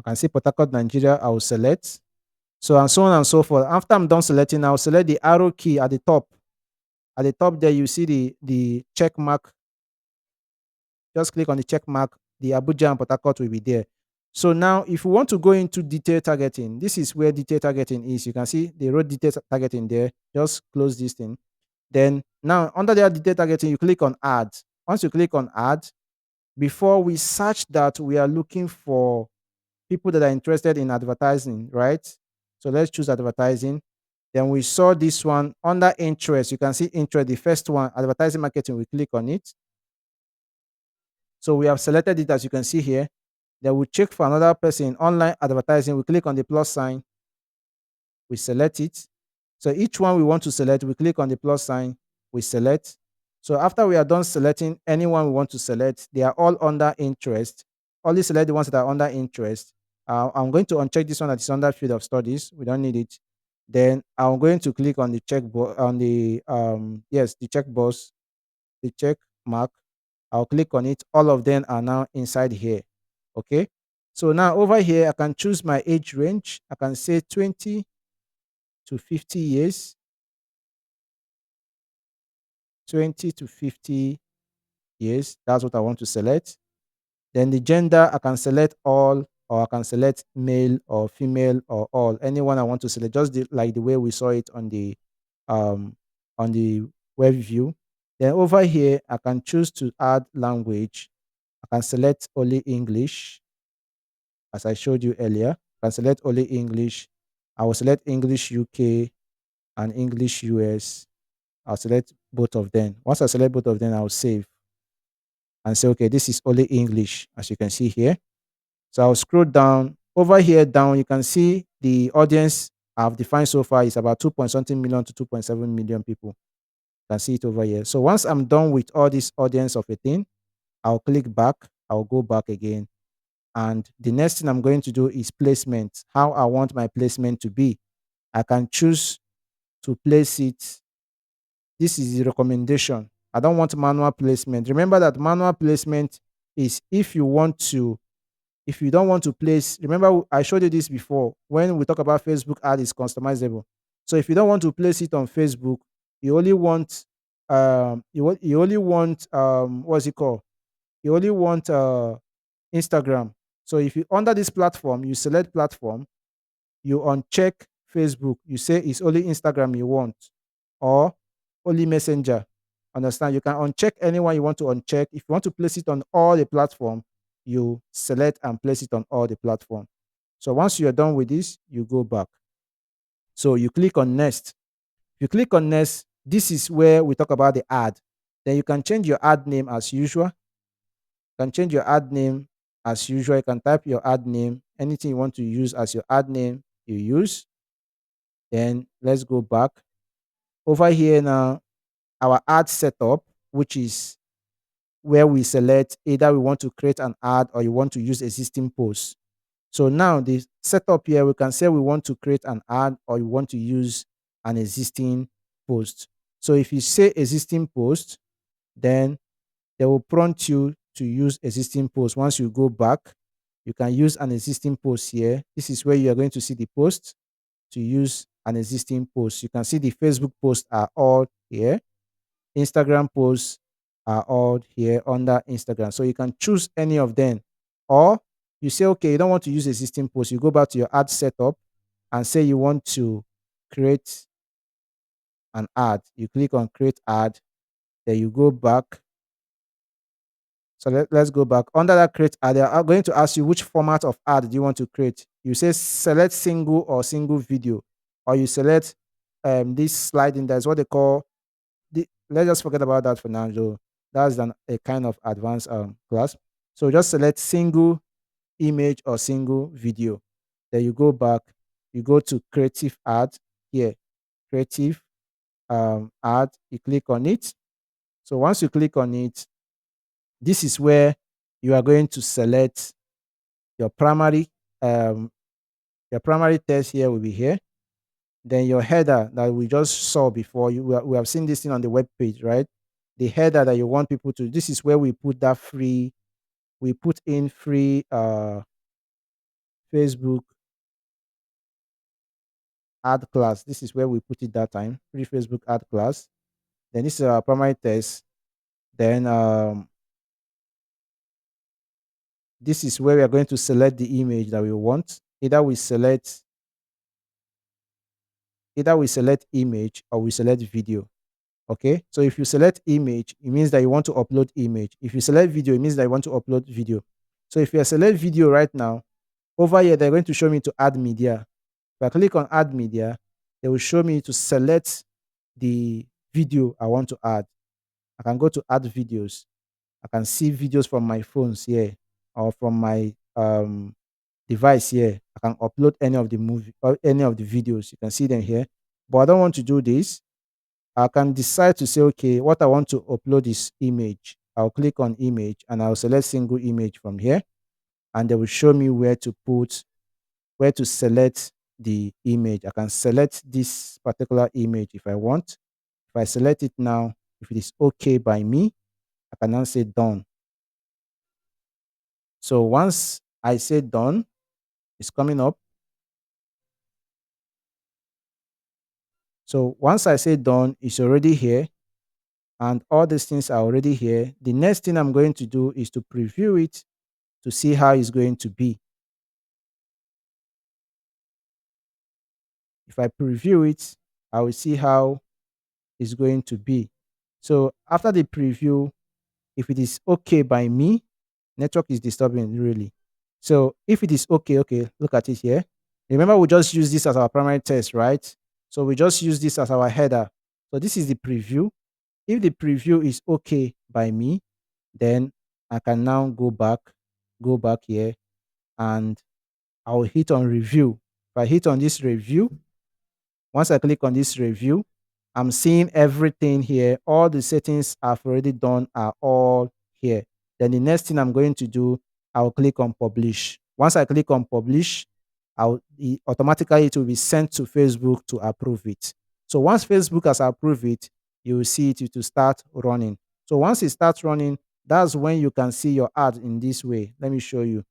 I can see Port Harcourt, Nigeria. I will select. So and so on and so forth. After I'm done selecting, I'll select the arrow key at the top. At the top there, you see the check mark. Just click on the check mark. The Abuja and Port Harcourt will be there. So now, if you want to go into detailed targeting, this is where detailed targeting is. You can see they wrote detailed targeting there. Just close this thing. Then now, under the detailed targeting, you click on add. Once you click on add, before we search that, we are looking for people that are interested in advertising, right? So let's choose advertising. Then we saw this one under interest. You can see interest, the first one, advertising marketing. We click on it. So we have selected it as you can see here. Then we check for another person, online advertising. We click on the plus sign. We select it. So each one we want to select, we click on the plus sign. We select. So after we are done selecting anyone we want to select, they are all under interest. Only select the ones that are under interest. I'm going to uncheck this one that is under field of studies. We don't need it. Then I'm going to click on the check on the yes, the check box, the check mark. I'll click on it. All of them are now inside here. Okay. So now over here, I can choose my age range. I can say 20 to 50 years, 20 to 50 years. That's what I want to select. Then the gender, I can select all, or I can select male or female or all. Anyone I want to select, just like the way we saw it um, on the web view. Then over here, I can choose to add language. I can select only English, as I showed you earlier. I can select only English. I will select English UK and English US. I'll select both of them. Once I select both of them, I'll save and say, okay, this is only English, as you can see here. So I'll scroll down. Over here down, you can see the audience I've defined so far is about 2 point something million to 2.7 million people. You can see it over here. So once I'm done with all this audience of a thing, I'll click back. I'll go back again. And the next thing I'm going to do is placement, how I want my placement to be. I can choose to place it. This is the recommendation. I don't want manual placement. Remember that manual placement is if you don't want to place, remember I showed you this before when we talk about Facebook ad is customizable. So if you don't want to place it on Facebook, you only want you only want what's it called? You only want Instagram. So if you under this platform, you select platform, you uncheck Facebook, you say it's only Instagram you want or only Messenger. Understand? You can uncheck anyone you want to uncheck. If you want to place it on all the platform, you select and place it on all the platform. So once you're done with this, you go back. So you click on next. If you click on next, this is where we talk about the ad. Then you can change your ad name as usual. You can change your ad name as usual. You can type your ad name, anything you want to use as your ad name, you use. Then let's go back. Over here now, our ad setup, which is where we select either we want to create an ad or you want to use existing posts. So now the setup here, we can say we want to create an ad or you want to use an existing post. So if you say existing post, then they will prompt you to use existing post. Once you go back, you can use an existing post here. This is where you are going to see the post to use an existing post. You can see the Facebook posts are all here. Instagram posts are all here under Instagram. So you can choose any of them. Or you say, okay, you don't want to use existing posts. You go back to your ad setup and say you want to create an ad. You click on create ad. Then you go back. So let's go back. Under that create ad, they are going to ask you which format of ad do you want to create. You say select single or single video. Or you select this sliding. That's what they call let's just forget about that for now, though. That's a kind of advanced class. So just select single image or single video. Then you go back, you go to creative ad here, creative ad, you click on it. So once you click on it, this is where you are going to select your um, primary text here will be here. Then your header that we just saw before, we have seen this thing on the web page, right? The header that you want people to, this is where we put that free, we put in free Facebook ad class. This is where we put it that time. Free Facebook ad class. Then this is our primary text. Then this is where we are going to select the image that we want. Either we select image or we select video. Okay, so if you select image, it means that you want to upload image. If you select video, it means that you want to upload video. So if you select video right now, over here they're going to show me to add media. If I click on add media, they will show me to select the video I want to add. I can go to add videos. I can see videos from my phones here or from my device here. I can upload any of the movie or any of the videos. You can see them here. But I don't want to do this. I can decide to say, okay, what I want to upload is image. I'll click on image and I'll select single image from here. And they will show me where to select the image. I can select this particular image if I want. If I select it now, if it is okay by me, I can now say done. So once I say done, it's coming up. So once I say done, it's already here. And all these things are already here. The next thing I'm going to do is to preview it to see how it's going to be. If I preview it, I will see how it's going to be. So after the preview, if it is okay by me, network is disturbing really. So if it is okay, look at it here. Remember, we just use this as our primary test, right? So we just use this as our header. So this is the preview. If the preview is okay by me, then I can now go back here, and I'll hit on review. If I hit on this review, once I click on this review, I'm seeing everything here. All the settings I've already done are all here. Then the next thing I'm going to do, I'll click on publish. Once I click on publish, automatically it will be sent to Facebook to approve it. So once Facebook has approved it, you will see it to start running. So once it starts running, that's when you can see your ad in this way. Let me show you.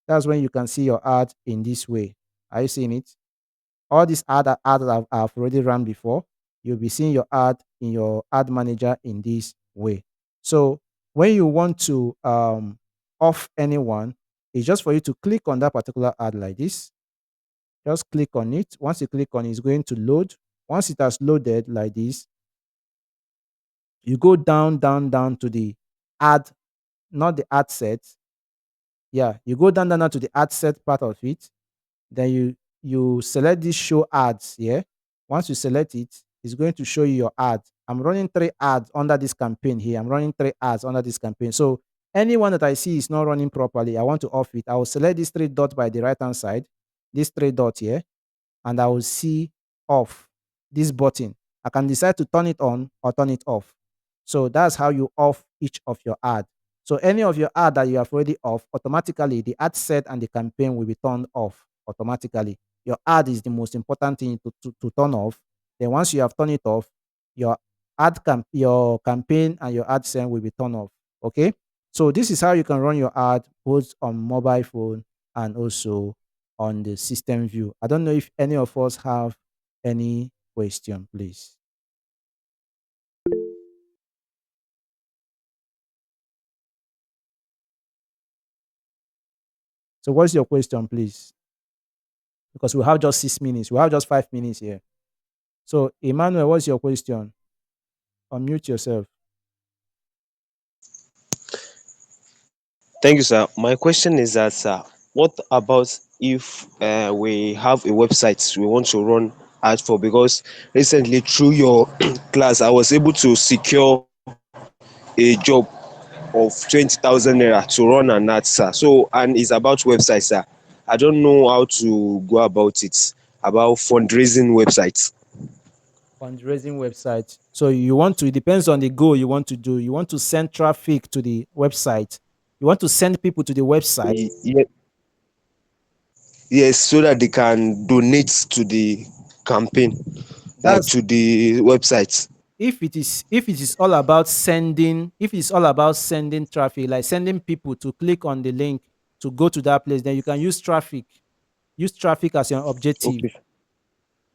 That's when you can see your ad in this way. Are you seeing it? All these ads I've already run before, you'll be seeing your ad in your ad manager in this way. So when you want to off anyone, it's just for you to click on that particular ad like this. Just click on it. Once you click on it, it's going to load. Once it has loaded like this, you go down to the ad, not the ad set. Yeah, you go down to the ad set part of it. Then you select this show ads here. Once you select it, it's going to show you your ad. I'm running 3 ads under this campaign here. I'm running 3 ads under this campaign. So anyone that I see is not running properly, I want to off it. I will select this 3 dots by the right hand side, this 3 dots here, and I will see off this button. I can decide to turn it on or turn it off. So that's how you off each of your ad. So any of your ad that you have already off, automatically the ad set and the campaign will be turned off automatically. Your ad is the most important thing to turn off. Then once you have turned it off, your your campaign and your ad set will be turned off. Okay. So this is how you can run your ad both on mobile phone and also on the system view. I don't know if any of us have any question, please. So what's your question, please? Because we have just 6 minutes. We have just 5 minutes here. So Emmanuel, what's your question? Unmute yourself. Thank you, sir. My question is that, what about if we have a website we want to run ad for? Because recently, through your class, I was able to secure a job of 20,000 naira to run an ad, sir. So, and it's about websites, sir. I don't know how to go about it, about fundraising websites. Fundraising website. So you want to, it depends on the goal you want to do. You want to send traffic to the website. You want to send people to the website. Ye- Yes, so that they can donate to the campaign, like That's to the website. if it is all about sending, if it's all about sending traffic, like sending people to click on the link to go to that place, then you can use traffic. Use traffic as your objective. Okay.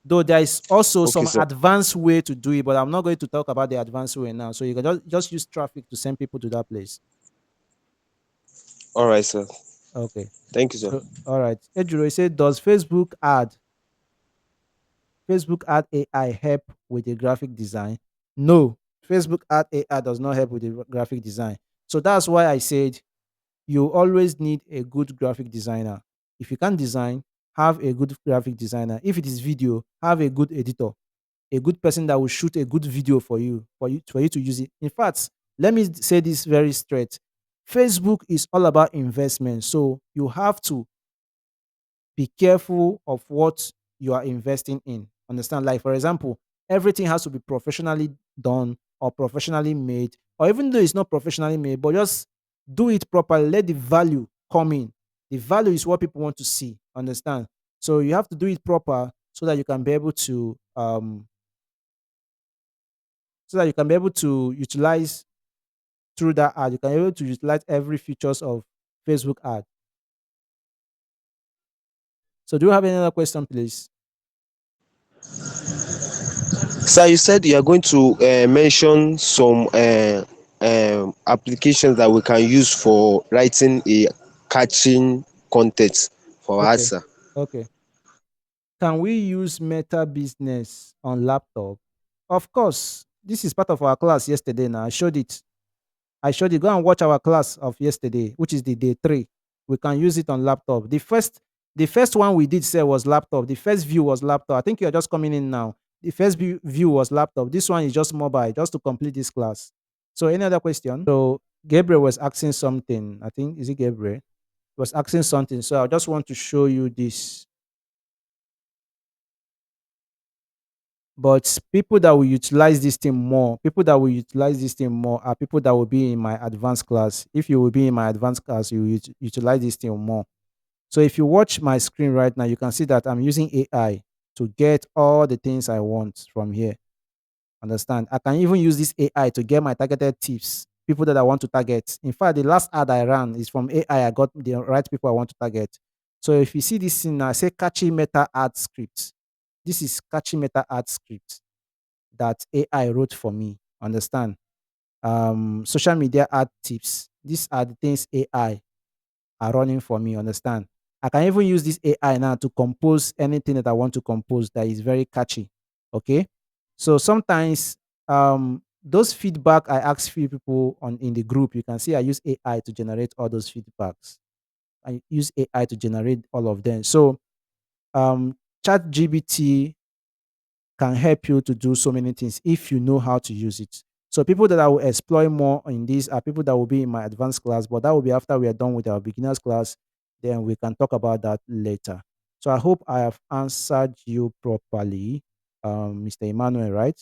Though there is also Okay, some sir. advanced way to do it, but I'm not going to talk about the advanced way now. So you can just use traffic to send people to that place. All right, sir. Okay. Thank you, sir. So all right. Ejuro said, does Facebook ad AI help with the graphic design? No, Facebook ad AI does not help with the graphic design. So that's why I said you always need a good graphic designer. If you can't design, have a good graphic designer. If it is video, have a good editor, a good person that will shoot a good video for you to use it. In fact, let me say this very straight. Facebook is all about investment. So you have to be careful of what you are investing in. Understand? Like, for example, everything has to be professionally done or professionally made, or even though it's not professionally made, but just do it properly. Let the value come in. The value is what people want to see. Understand? So you have to do it proper so that you can be able to utilize through that ad. You can be able to utilize every features of Facebook ad. So do you have any other question, please? Sir, you said you are going to mention some applications that we can use for writing a catching content for us, Okay. sir. Okay. Can we use Meta Business on laptop? Of course. This is part of our class yesterday now. I showed it. I showed it. Go and watch our class of yesterday, which is the day 3. We can use it on laptop. The first one we did say was laptop. The first view was laptop. I think you're just coming in now. The first view was laptop. This one is just mobile, just to complete this class. So any other question? So Gabriel was asking something. I think, is it Gabriel? Was asking something. So I just want to show you this. But people that will utilize this thing more are people that will be in my advanced class. If you will be in my advanced class, you will utilize this thing more. So if you watch my screen right now, you can see that I'm using AI to get all the things I want from here. Understand? I can even use this AI to get my targeted tips, people that I want to target. In fact, the last ad I ran is from AI. I got the right people I want to target. So if you see this thing now, I say catchy meta ad script. This is catchy meta ad script that AI wrote for me. Understand? Social media ad tips. These are the things AI are running for me. Understand? I can even use this AI now to compose anything that I want to compose that is very catchy. Okay. So sometimes those feedback I ask few people on in the group, you can see I use AI to generate all those feedbacks. I use AI to generate all of them. So chat GBT can help you to do so many things if you know how to use it. So people that I will explore more in this are people that will be in my advanced class, but that will be after we are done with our beginners class. Then we can talk about that later. So I hope I have answered you properly, Mr. Emmanuel, right?